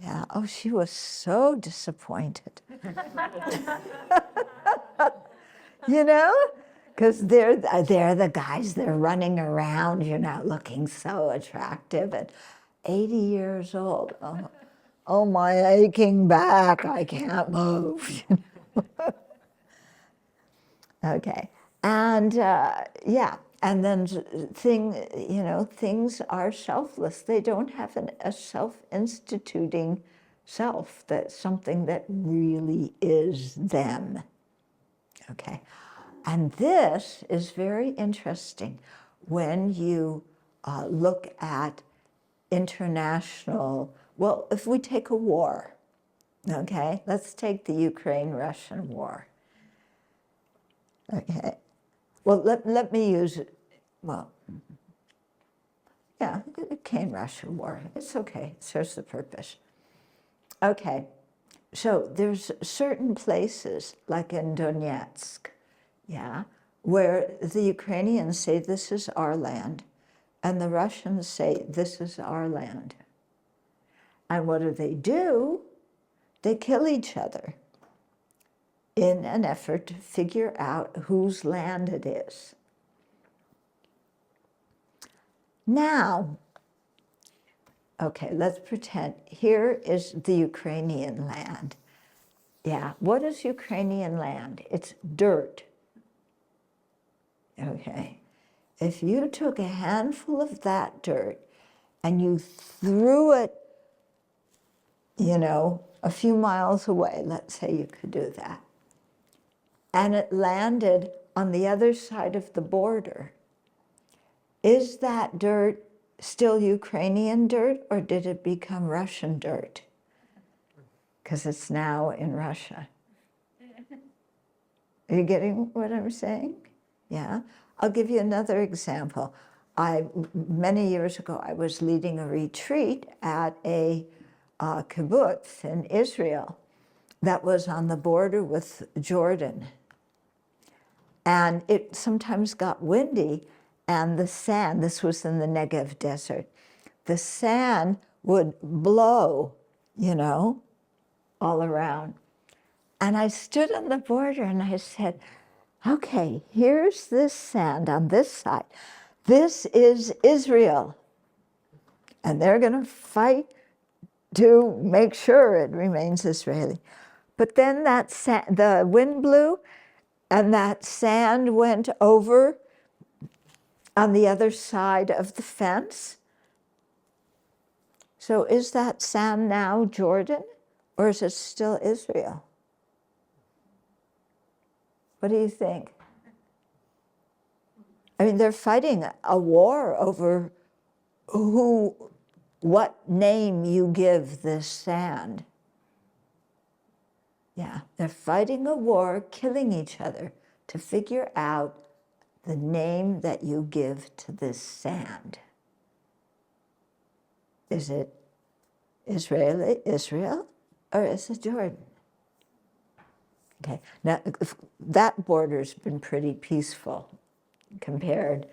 Yeah, oh, she was so disappointed. You know? Because they're the guys, they're running around, you know, looking so attractive at 80 years old. Oh, my aching back, I can't move. Okay, and yeah, And then things are selfless. They don't have a self-instituting self, that's something that really is them. Okay. And this is very interesting when you look at international, well, if we take a war, okay, let's take the Ukraine-Russian war. Okay. Well, let me use, well, yeah, Ukraine-Russia war. It's okay. It serves the purpose. Okay. So there's certain places, like in Donetsk, yeah, where the Ukrainians say, this is our land, and the Russians say, this is our land. And what do? They kill each other in an effort to figure out whose land it is. Now, okay, let's pretend here is the Ukrainian land. Yeah, what is Ukrainian land? It's dirt. Okay, if you took a handful of that dirt and you threw it, a few miles away, let's say you could do that, and it landed on the other side of the border, is that dirt still Ukrainian dirt, or did it become Russian dirt? Because it's now in Russia. Are you getting what I'm saying? Yeah. I'll give you another example. Many years ago, I was leading a retreat at a kibbutz in Israel that was on the border with Jordan. And it sometimes got windy, and the sand, this was in the Negev desert, the sand would blow, all around. And I stood on the border and I said, okay, here's this sand on this side. This is Israel. And they're going to fight to make sure it remains Israeli. But then the wind blew, and that sand went over on the other side of the fence. So is that sand now Jordan, or is it still Israel? What do you think? I mean, they're fighting a war over what name you give this sand. Yeah, they're fighting a war, killing each other to figure out the name that you give to this sand. Is it Israel, or is it Jordan? Okay, now that border's been pretty peaceful compared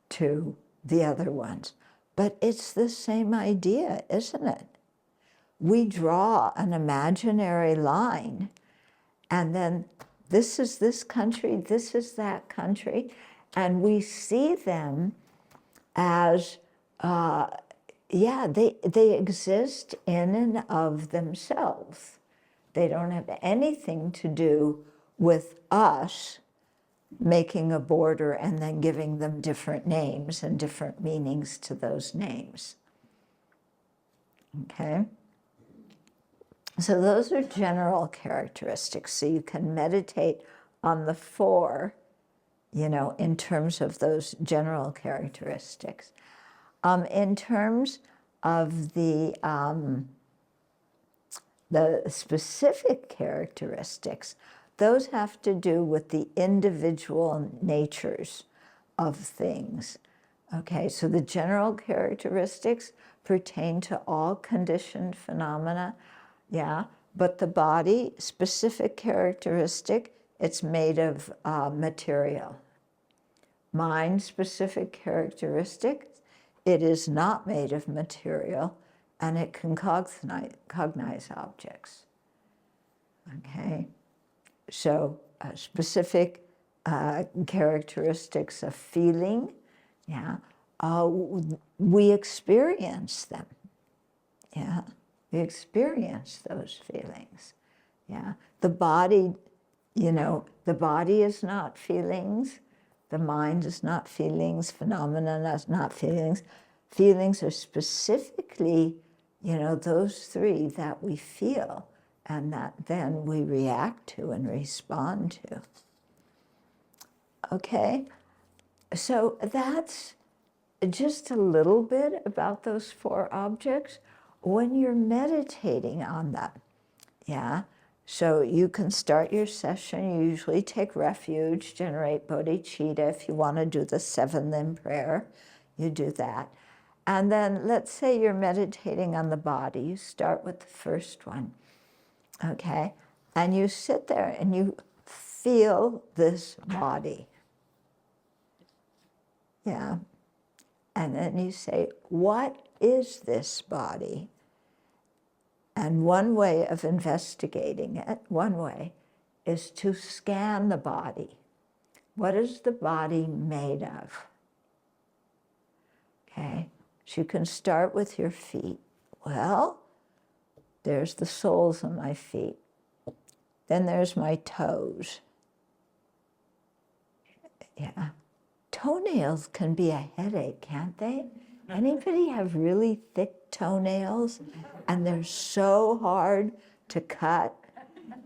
to the other ones. But it's the same idea, isn't it? We draw an imaginary line, and then this is this country, this is that country, and we see them as, they exist in and of themselves. They don't have anything to do with us making a border and then giving them different names and different meanings to those names. Okay? So those are general characteristics. So you can meditate on the four, in terms of those general characteristics. In terms of the specific characteristics, those have to do with the individual natures of things. Okay, so the general characteristics pertain to all conditioned phenomena, yeah, but the body, specific characteristic, it's made of material. Mind, specific characteristic, it is not made of material, and it can cognize objects. Okay? So specific characteristics of feeling, yeah, we experience them, yeah, we experience those feelings, yeah. The body, the body is not feelings, The mind is not feelings, phenomena is not feelings. Feelings are specifically, those three that we feel and that then we react to and respond to. Okay? So that's just a little bit about those four objects. When you're meditating on them, yeah? So you can start your session, you usually take refuge, generate bodhicitta. If you want to do the 7-limb prayer, you do that. And then let's say you're meditating on the body. You start with the first one, okay? And you sit there and you feel this body. Yeah. And then you say, what is this body? And one way of investigating it, one way, is to scan the body. What is the body made of? Okay, so you can start with your feet. Well, there's the soles of my feet. Then there's my toes. Yeah. Toenails can be a headache, can't they? Anybody have really thick toenails and they're so hard to cut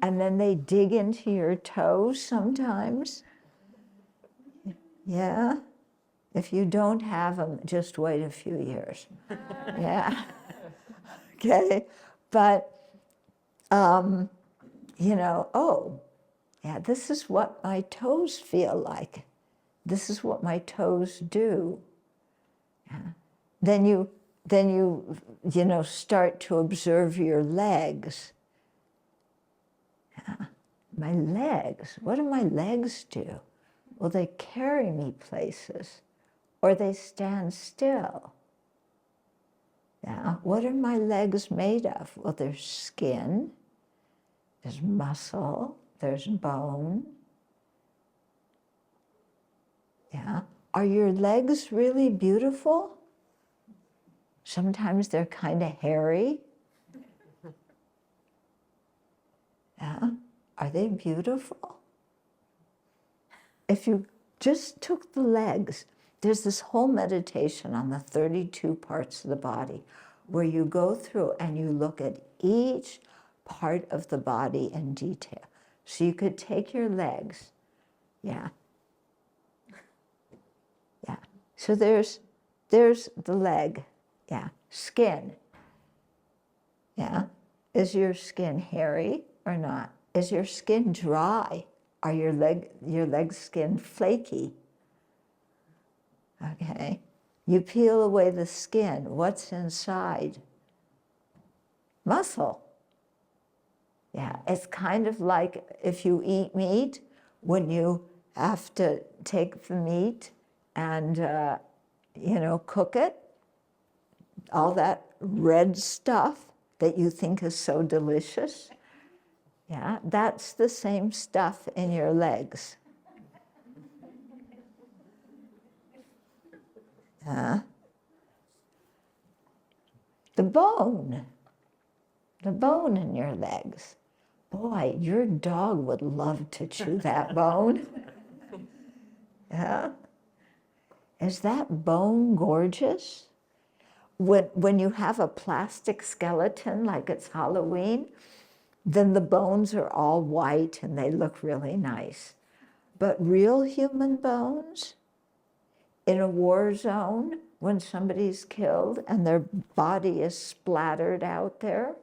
and then they dig into your toes sometimes? Yeah? If you don't have them, just wait a few years. Yeah? Okay? But, oh, yeah, this is what my toes feel like. This is what my toes do. Yeah. Then you start to observe your legs. Yeah. My legs, what do my legs do? Well, they carry me places, or they stand still. Yeah. What are my legs made of? Well, there's skin, there's muscle, there's bone. Yeah. Are your legs really beautiful? Sometimes they're kind of hairy. Yeah. Are they beautiful? If you just took the legs, there's this whole meditation on the 32 parts of the body where you go through and you look at each part of the body in detail. So you could take your legs. Yeah. Yeah. So there's the leg. Yeah. Skin. Yeah. Is your skin hairy or not? Is your skin dry? Are your leg skin flaky? Okay. You peel away the skin. What's inside? Muscle. Yeah. It's kind of like if you eat meat, when you have to take the meat and cook it, all that red stuff that you think is so delicious, yeah, that's the same stuff in your legs. The bone in your legs. Boy, your dog would love to chew that bone. Yeah. Is that bone gorgeous? When you have a plastic skeleton, like it's Halloween, then the bones are all white and they look really nice. But real human bones, in a war zone, when somebody's killed and their body is splattered out there,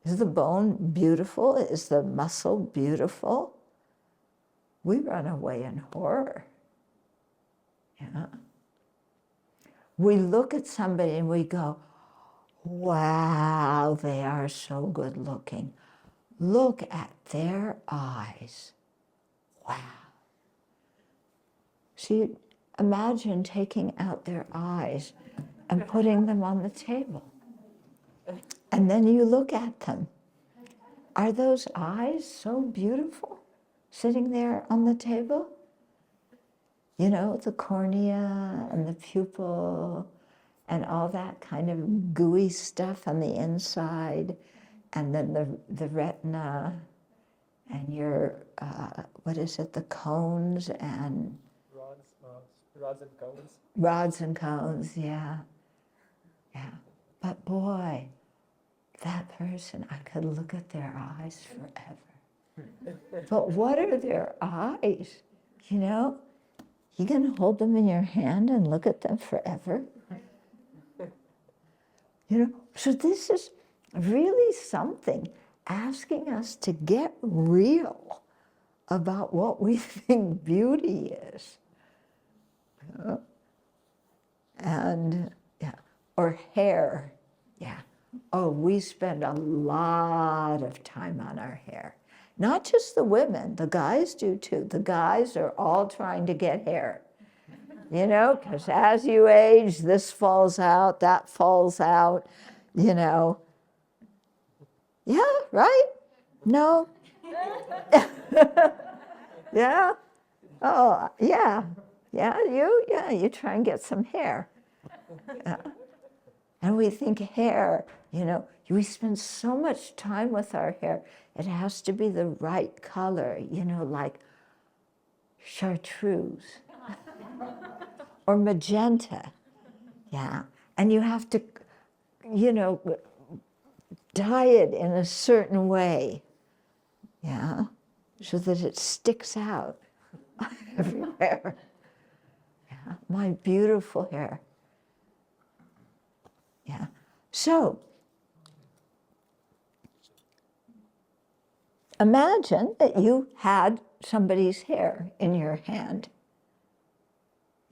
is the bone beautiful? Is the muscle beautiful? We run away in horror. Yeah. We look at somebody and we go, wow, they are so good looking. Look at their eyes. Wow. So imagine taking out their eyes and putting them on the table. And then you look at them. Are those eyes so beautiful sitting there on the table? The cornea and the pupil and all that kind of gooey stuff on the inside, and then the retina and your what is it, the cones and... Rods and cones. Rods and cones, yeah. Yeah. But boy, that person, I could look at their eyes forever. But what are their eyes? You know? You can hold them in your hand and look at them forever. You know? So this is really something, asking us to get real about what we think beauty is. And, yeah, or hair, yeah. Oh, we spend a lot of time on our hair. Not just the women, the guys do too. The guys are all trying to get hair. You know, because as you age, this falls out, that falls out, you know. Yeah, right? No? Yeah? Oh, yeah. Yeah, you try and get some hair. And we think hair, you know, we spend so much time with our hair. It has to be the right color, you know, like chartreuse or magenta. Yeah. And you have to, you know, dye it in a certain way. Yeah. So that it sticks out everywhere. Yeah. My beautiful hair. Yeah. So, imagine that you had somebody's hair in your hand.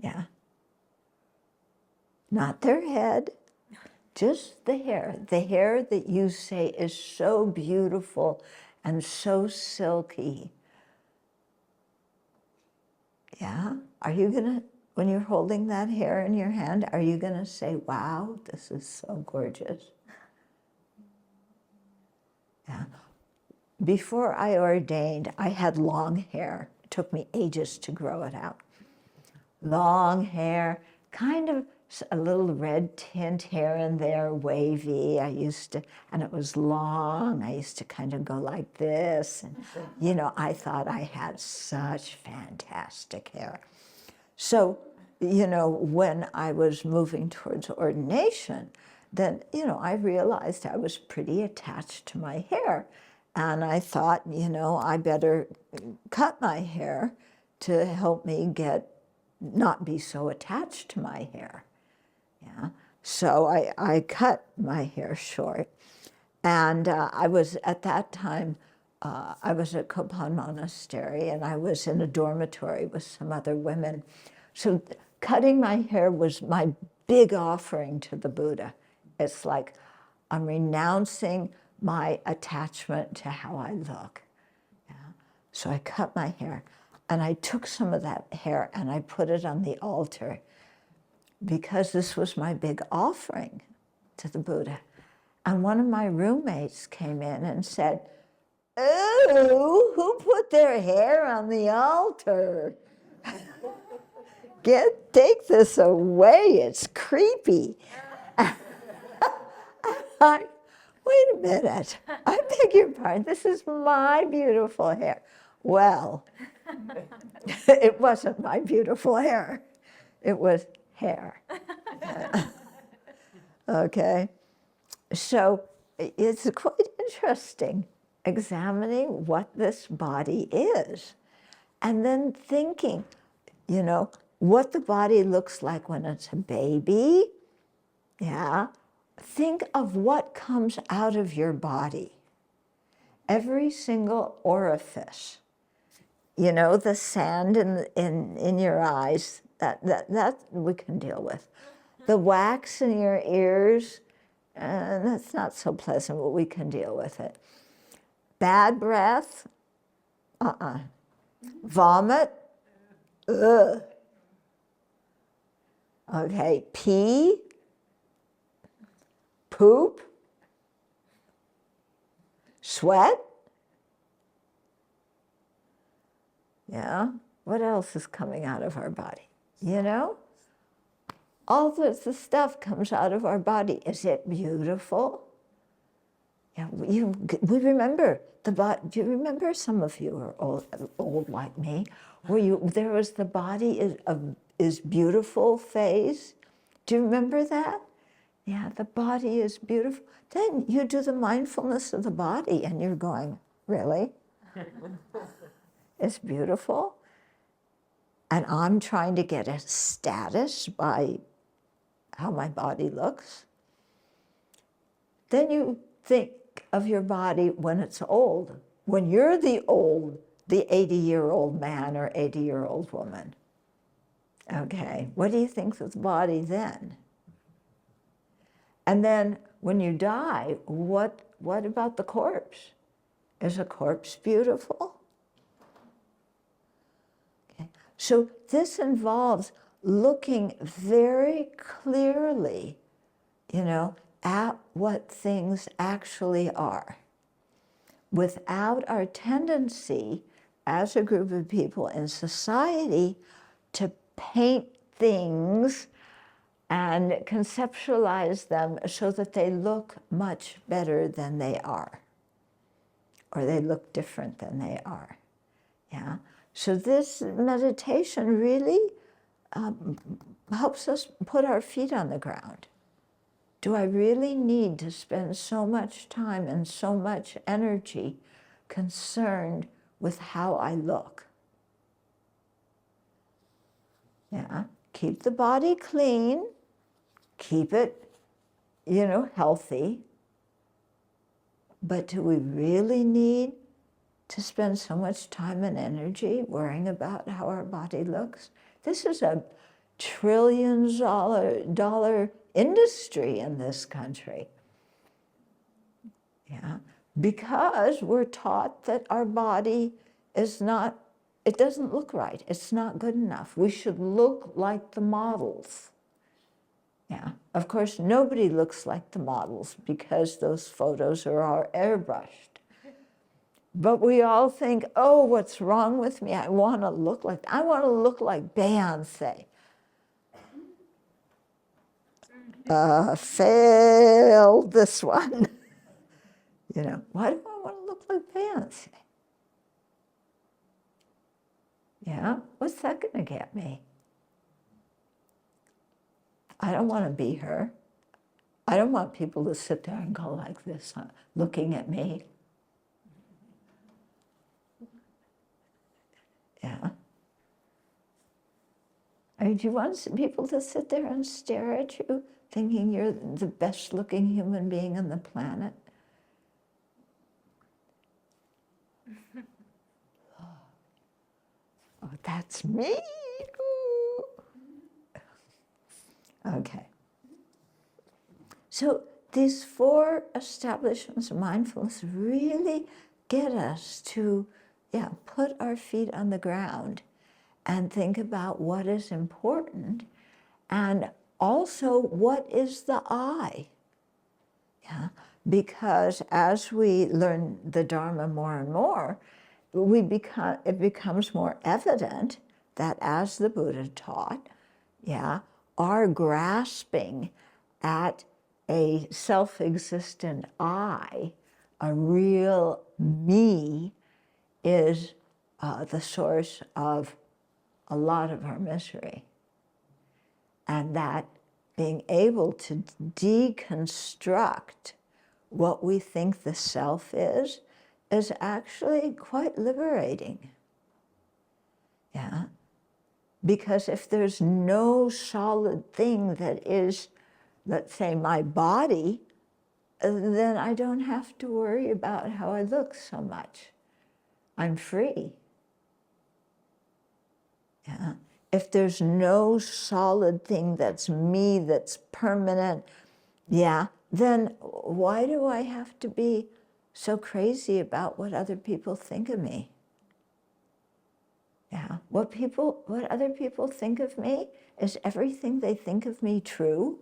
Yeah. Not their head, just the hair. The hair that you say is so beautiful and so silky. Yeah. Are you gonna, when you're holding that hair in your hand, are you gonna say, wow, this is so gorgeous? Yeah. Before I ordained, I had long hair. It took me ages to grow it out. Long hair, kind of a little red tint here and there, wavy. I used to, and it was long. I used to kind of go like this. And, you know, I thought I had such fantastic hair. So, you know, when I was moving towards ordination, then, you know, I realized I was pretty attached to my hair. And I thought, you know, I better cut my hair to help me not be so attached to my hair. Yeah. So I cut my hair short. And I was, at that time, I was at Kopan Monastery, and I was in a dormitory with some other women. So cutting my hair was my big offering to the Buddha. It's like I'm renouncing my attachment to how I look. Yeah. So I cut my hair, and I took some of that hair and I put it on the altar because this was my big offering to the Buddha. And one of my roommates came in and said, "Oh, who put their hair on the altar? Take this away, it's creepy." Wait a minute, I beg your pardon, this is my beautiful hair. Well, it wasn't my beautiful hair, it was hair. Okay, so it's quite interesting examining what this body is and then thinking, you know, what the body looks like when it's a baby. Yeah. Think of what comes out of your body. Every single orifice. You know, the sand in your eyes, that we can deal with. The wax in your ears, that's not so pleasant, but we can deal with it. Bad breath, Vomit, ugh. Okay, pee, poop, sweat. Yeah, what else is coming out of our body? You know? All this the stuff comes out of our body. Is it beautiful? Yeah, we remember the body. Do you remember? Some of you are old like me. There was the body is beautiful phase. Do you remember that? Yeah, the body is beautiful. Then you do the mindfulness of the body, and you're going, really? It's beautiful. And I'm trying to get a status by how my body looks. Then you think of your body when it's old, when you're the 80-year-old man or 80-year-old woman. Okay, what do you think of the body then? And then when you die, what about the corpse? Is a corpse beautiful? Okay. So this involves looking very clearly, at what things actually are, without our tendency as a group of people in society to paint things and conceptualize them so that they look much better than they are, or they look different than they are. Yeah. So this meditation really helps us put our feet on the ground. Do I really need to spend so much time and so much energy concerned with how I look? Yeah, keep the body clean, keep it, healthy. But do we really need to spend so much time and energy worrying about how our body looks? This is a trillion-dollar industry in this country. Yeah, because we're taught that our body is not, it doesn't look right. It's not good enough. We should look like the models. Yeah, of course, nobody looks like the models because those photos are all airbrushed. But we all think, oh, what's wrong with me? I want to look like Beyonce. Failed this one. Why do I want to look like Beyonce? Yeah, what's that going to get me? I don't want to be her. I don't want people to sit there and go like this, looking at me. Yeah. Do you want people to sit there and stare at you, thinking you're the best looking human being on the planet? Oh, that's me. Ooh. Okay. So these 4 establishments of mindfulness really get us to, put our feet on the ground and think about what is important, and also what is the I. Yeah? Because as we learn the Dharma more and more, it becomes more evident that, as the Buddha taught, our grasping at a self-existent I, a real me, is the source of a lot of our misery. And that being able to deconstruct what we think the self is actually quite liberating. Yeah? Because if there's no solid thing that is, let's say, my body, then I don't have to worry about how I look so much. I'm free. Yeah. If there's no solid thing that's me, that's permanent, then why do I have to be so crazy about what other people think of me? Yeah, what other people think of me, is everything they think of me true?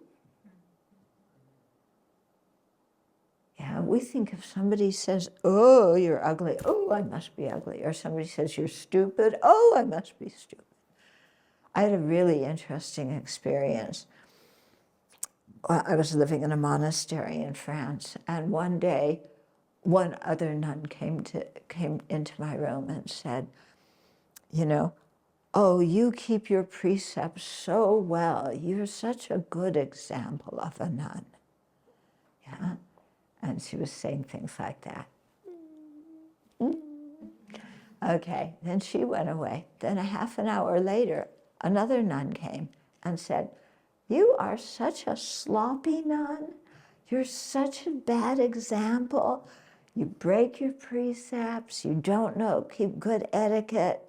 Yeah, we think if somebody says, oh, you're ugly, oh, I must be ugly. Or somebody says, you're stupid, oh, I must be stupid. I had a really interesting experience. I was living in a monastery in France, and one day one other nun came into my room and said, oh, you keep your precepts so well. You're such a good example of a nun. Yeah. And she was saying things like that. Okay, then she went away. Then a half an hour later, another nun came and said, you are such a sloppy nun. You're such a bad example. You break your precepts. You don't keep good etiquette.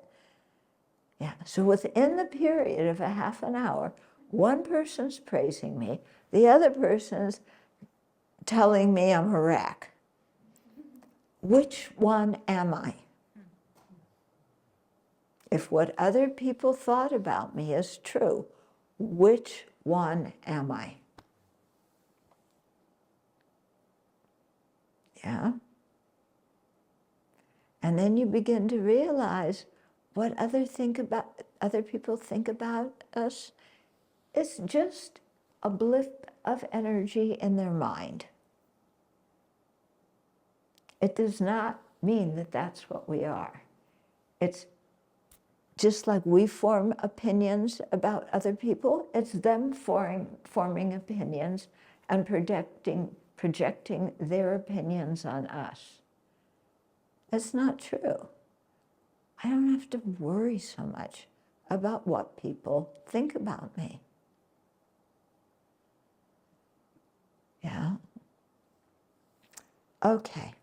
Yeah, so within the period of a half an hour, one person's praising me, the other person's telling me I'm a wreck. Which one am I? If what other people thought about me is true, which one am I? Yeah? And then you begin to realize what other people think about us is just a blip of energy in their mind. It does not mean that that's what we are. It's just like we form opinions about other people, it's them forming opinions and projecting their opinions on us. It's not true. I don't have to worry so much about what people think about me. Yeah? Okay.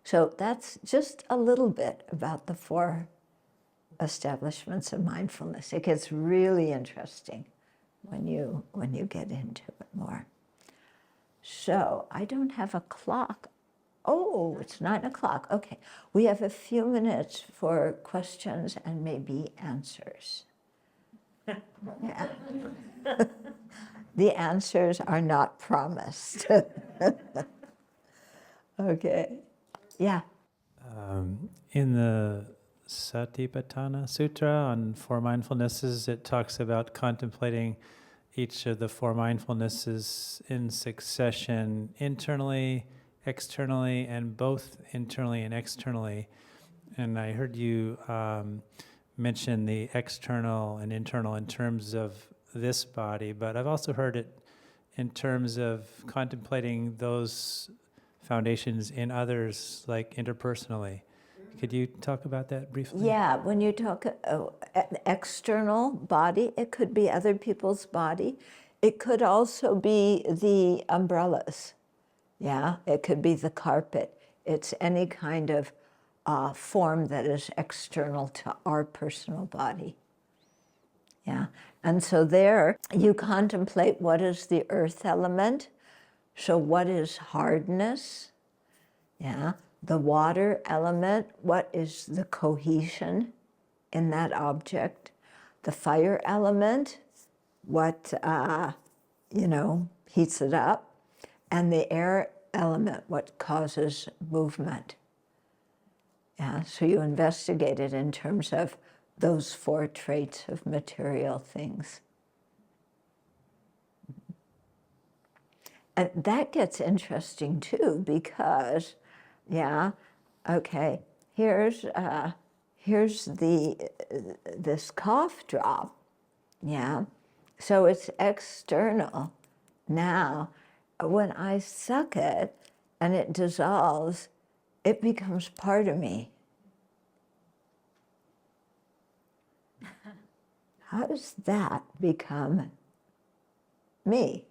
So that's just a little bit about the 4 establishments of mindfulness. It gets really interesting when you get into it more. So I don't have a clock. Oh, it's 9 o'clock. Okay. We have a few minutes for questions and maybe answers. Yeah. The answers are not promised. Okay. Yeah. In the Satipatthana Sutra on 4 mindfulnesses, it talks about contemplating each of the 4 mindfulnesses in succession, internally, externally, and both internally and externally. And I heard you mention the external and internal in terms of this body, but I've also heard it in terms of contemplating those foundations in others, like interpersonally. Could you talk about that briefly? Yeah, when you talk external body, it could be other people's body. It could also be the umbrellas. Yeah, it could be the carpet. It's any kind of form that is external to our personal body. Yeah, and so there you contemplate what is the earth element. So what is hardness? Yeah, the water element, what is the cohesion in that object? The fire element, what, heats it up. And the air element, what causes movement. Yeah, so you investigate it in terms of those 4 traits of material things. And that gets interesting too, because, yeah, okay, here's this cough drop, yeah, so it's external. Now, when I suck it and it dissolves, it becomes part of me. How does that become me?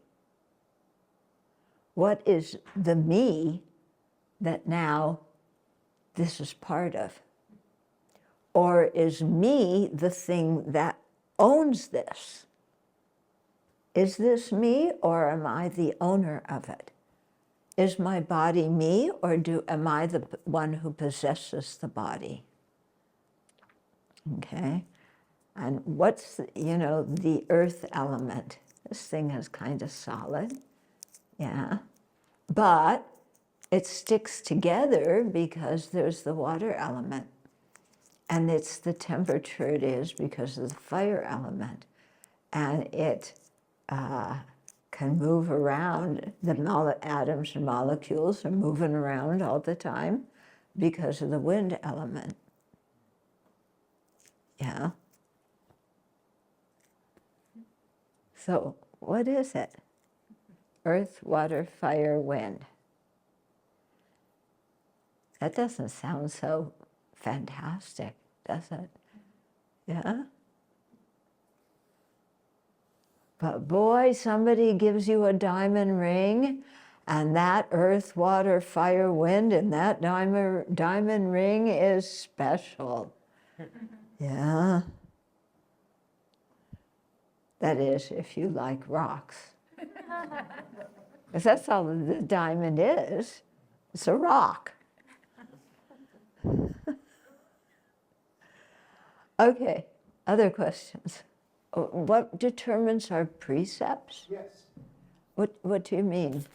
What is the me that now this is part of? Or is me the thing that owns this? Is this me, or am I the owner of it? Is my body me, or am I the one who possesses the body? Okay, and what's, the earth element? This thing is kind of solid, yeah, but it sticks together because there's the water element, and it's the temperature it is because of the fire element, and it can move around. The atoms and molecules are moving around all the time because of the wind element. Yeah. So what is it? Earth, water, fire, wind. That doesn't sound so fantastic, does it? Yeah? But boy, somebody gives you a diamond ring, and that earth, water, fire, wind, and that diamond ring is special. Yeah. That is, if you like rocks. Because that's all the diamond is. It's a rock. Okay, other questions? What determines our precepts? Yes. What do you mean?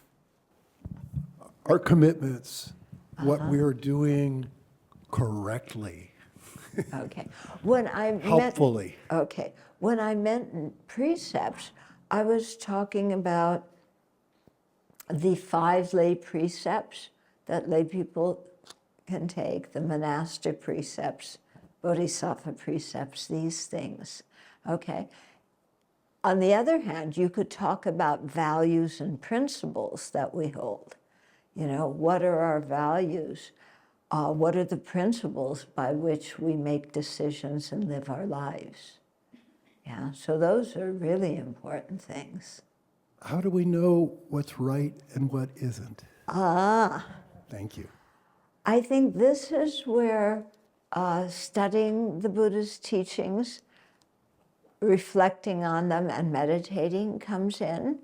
Our commitments, what we're doing correctly, Okay. When I helpfully. Okay. When I meant precepts, I was talking about the 5 lay precepts that lay people can take, the monastic precepts, bodhisattva precepts, these things. Okay. On the other hand, you could talk about values and principles that we hold. You know, what are our values? What are the principles by which we make decisions and live our lives? Yeah, so those are really important things. How do we know what's right and what isn't? Thank you. I think this is where studying the Buddha's teachings, reflecting on them and meditating comes in.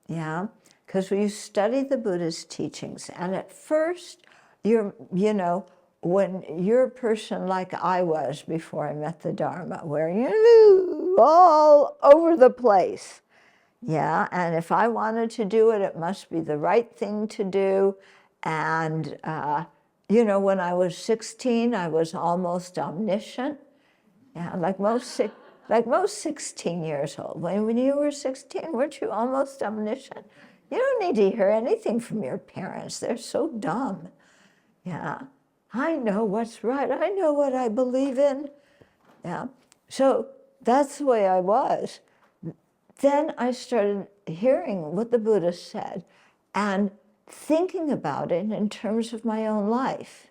Yeah, because when you study the Buddha's teachings, and at first, you know, when you're a person like I was before I met the Dharma, where you're all over the place. Yeah, and if I wanted to do it, it must be the right thing to do. And, you know, when I was 16, I was almost omniscient. Yeah, like most 16 years old. When you were 16, weren't you almost omniscient? You don't need to hear anything from your parents. They're so dumb. Yeah, I know what's right. I know what I believe in. Yeah, so that's the way I was. Then I started hearing what the Buddha said and thinking about it in terms of my own life.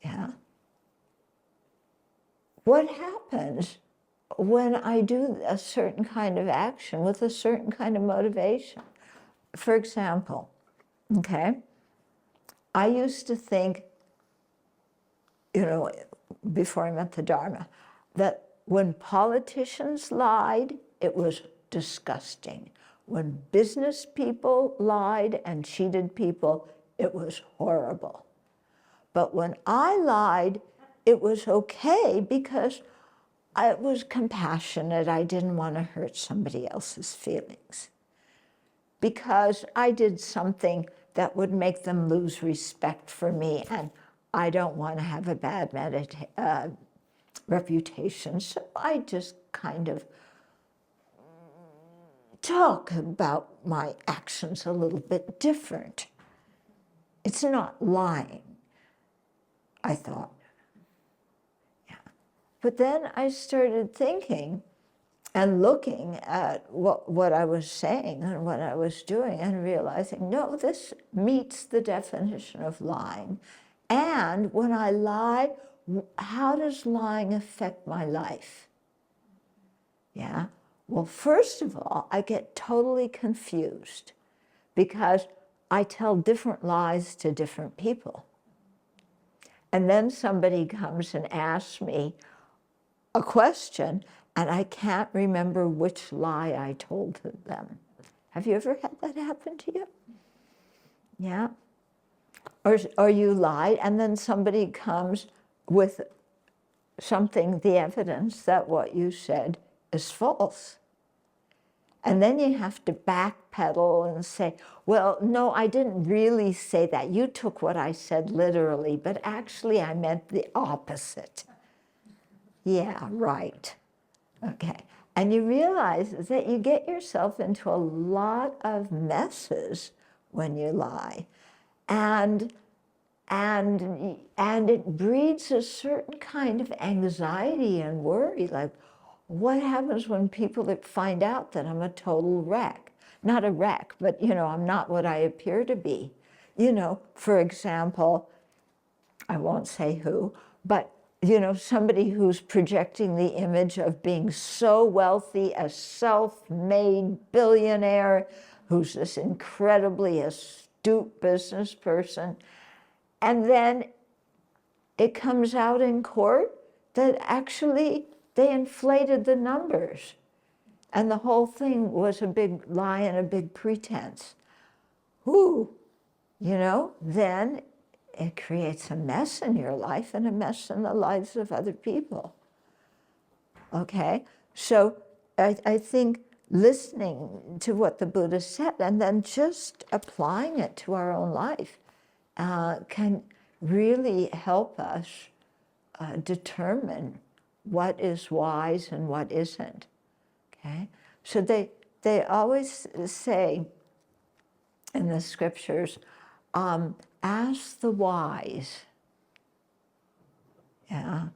Yeah. What happens when I do a certain kind of action with a certain kind of motivation? For example, okay, I used to think, you know, before I met the Dharma, that when politicians lied, it was disgusting. When business people lied and cheated people, it was horrible. But when I lied, it was okay because I was compassionate. I didn't want to hurt somebody else's feelings. Because I did something that would make them lose respect for me, and I don't want to have a bad reputation. So I just kind of talk about my actions a little bit different. It's not lying, I thought. Yeah. But then I started thinking and looking at what I was saying and what I was doing and realizing, no, this meets the definition of lying. And when I lie, how does lying affect my life? Yeah. Well, first of all, I get totally confused because I tell different lies to different people. And then somebody comes and asks me a question, and I can't remember which lie I told to them. Have you ever had that happen to you? Yeah. Or you lied, and then somebody comes with something, the evidence that what you said is false. And then you have to backpedal and say, well, no, I didn't really say that. You took what I said literally, but actually I meant the opposite. Yeah, right. Okay. And you realize that you get yourself into a lot of messes when you lie. And it breeds a certain kind of anxiety and worry, like, what happens when people that find out that I'm a total wreck? Not a wreck, but, I'm not what I appear to be. For example, I won't say who, but, somebody who's projecting the image of being so wealthy, a self-made billionaire, who's this incredibly astute business person, and then it comes out in court that actually they inflated the numbers. And the whole thing was a big lie and a big pretense. Then it creates a mess in your life and a mess in the lives of other people. Okay? So I think listening to what the Buddha said and then just applying it to our own life can really help us determine what is wise and what isn't. Okay? So they always say in the scriptures, ask the wise. Yeah,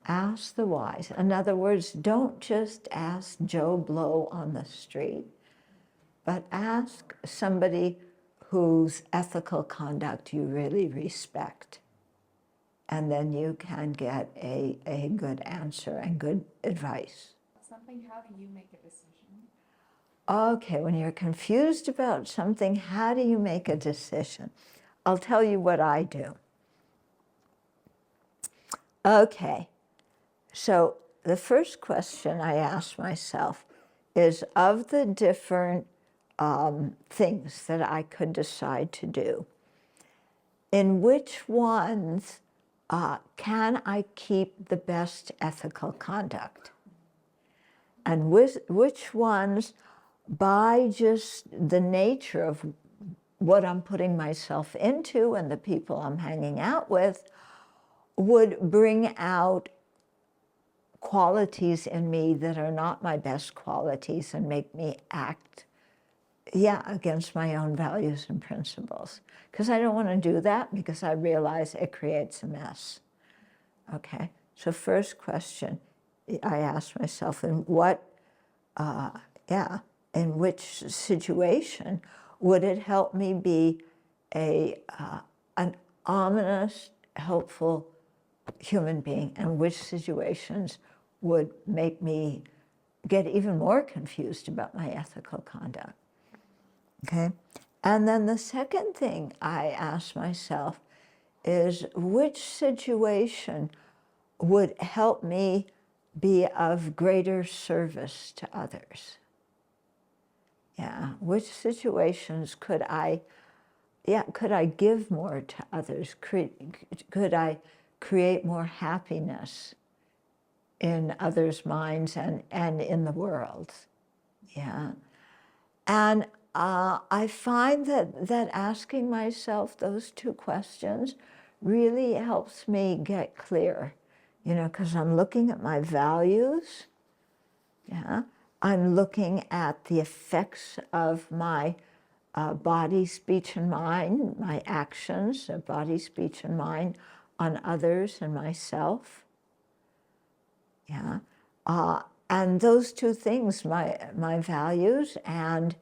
ask the wise. In other words, don't just ask Joe Blow on the street, but ask somebody whose ethical conduct you really respect. And then you can get a good answer and good advice. Something, how do you make a decision? Okay, when you're confused about something, how do you make a decision? I'll tell you what I do. Okay, so the first question I ask myself is, of the different things that I could decide to do, in which ones can I keep the best ethical conduct? And which ones, by just the nature of what I'm putting myself into and the people I'm hanging out with, would bring out qualities in me that are not my best qualities and make me act, against my own values and principles. Because I don't want to do that, because I realize it creates a mess. Okay, so first question I ask myself, in which situation would it help me be an ominous, helpful human being, and which situations would make me get even more confused about my ethical conduct? Okay, and then the second thing I ask myself is, which situation would help me be of greater service to others? Yeah, which situations could I give more to others? Could I create more happiness in others' minds and in the world? Yeah, and I find that asking myself those two questions really helps me get clear, because I'm looking at my values. Yeah, I'm looking at the effects of my body, speech, and mind, my actions, body, speech, and mind, on others and myself. Yeah, and those two things, my values and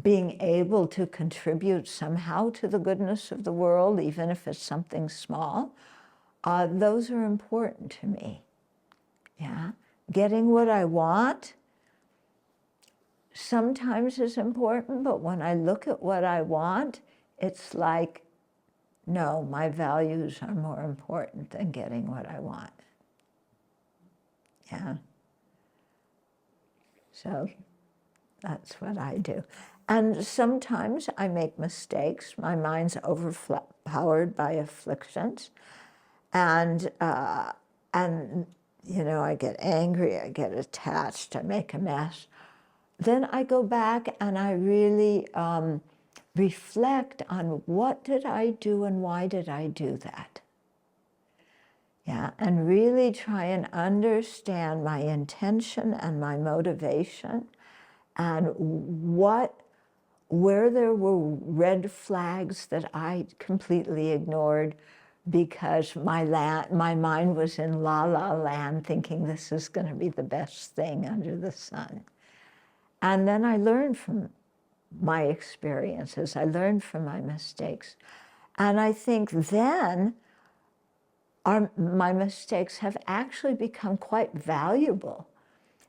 being able to contribute somehow to the goodness of the world, even if it's something small, those are important to me. Yeah, getting what I want sometimes is important, but when I look at what I want, it's like, no, my values are more important than getting what I want. Yeah. So that's what I do. And sometimes I make mistakes. My mind's overpowered by afflictions. And I get angry, I get attached, I make a mess. Then I go back and I really reflect on, what did I do and why did I do that? Yeah, and really try and understand my intention and my motivation, and where there were red flags that I completely ignored because my mind was in la la land thinking this is going to be the best thing under the sun. And then I learned from my experiences, I learned from my mistakes. And I think then my mistakes have actually become quite valuable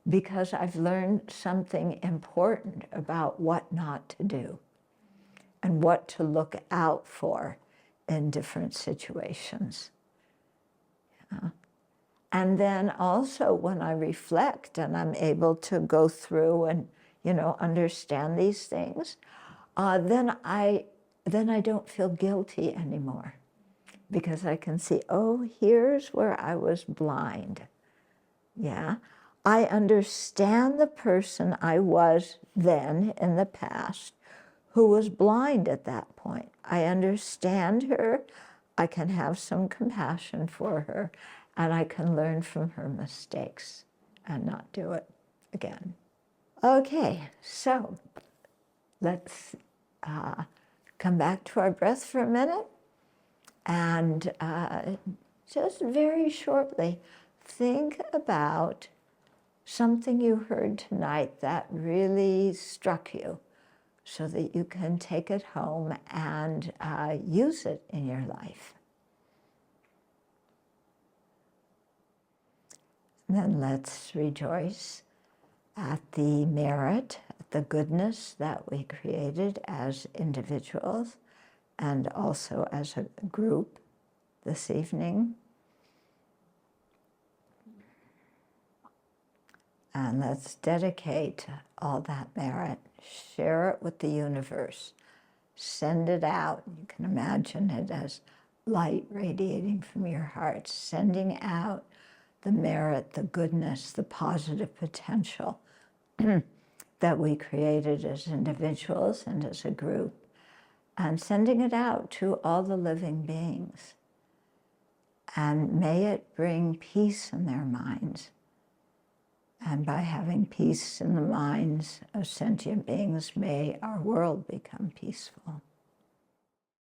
because I've learned something important about what not to do and what to look out for in different situations. Yeah. And then also when I reflect and I'm able to go through and, understand these things, then I don't feel guilty anymore because I can see, oh, here's where I was blind. Yeah. I understand the person I was then in the past who was blind at that point. I understand her, I can have some compassion for her, and I can learn from her mistakes and not do it again. Okay, so let's come back to our breath for a minute and just very shortly think about something you heard tonight that really struck you so that you can take it home and use it in your life. And then let's rejoice at the merit, at the goodness that we created as individuals and also as a group this evening. And let's dedicate all that merit, share it with the universe, send it out. You can imagine it as light radiating from your heart, sending out the merit, the goodness, the positive potential that we created as individuals and as a group, and sending it out to all the living beings. And may it bring peace in their minds. And by having peace in the minds of sentient beings, may our world become peaceful.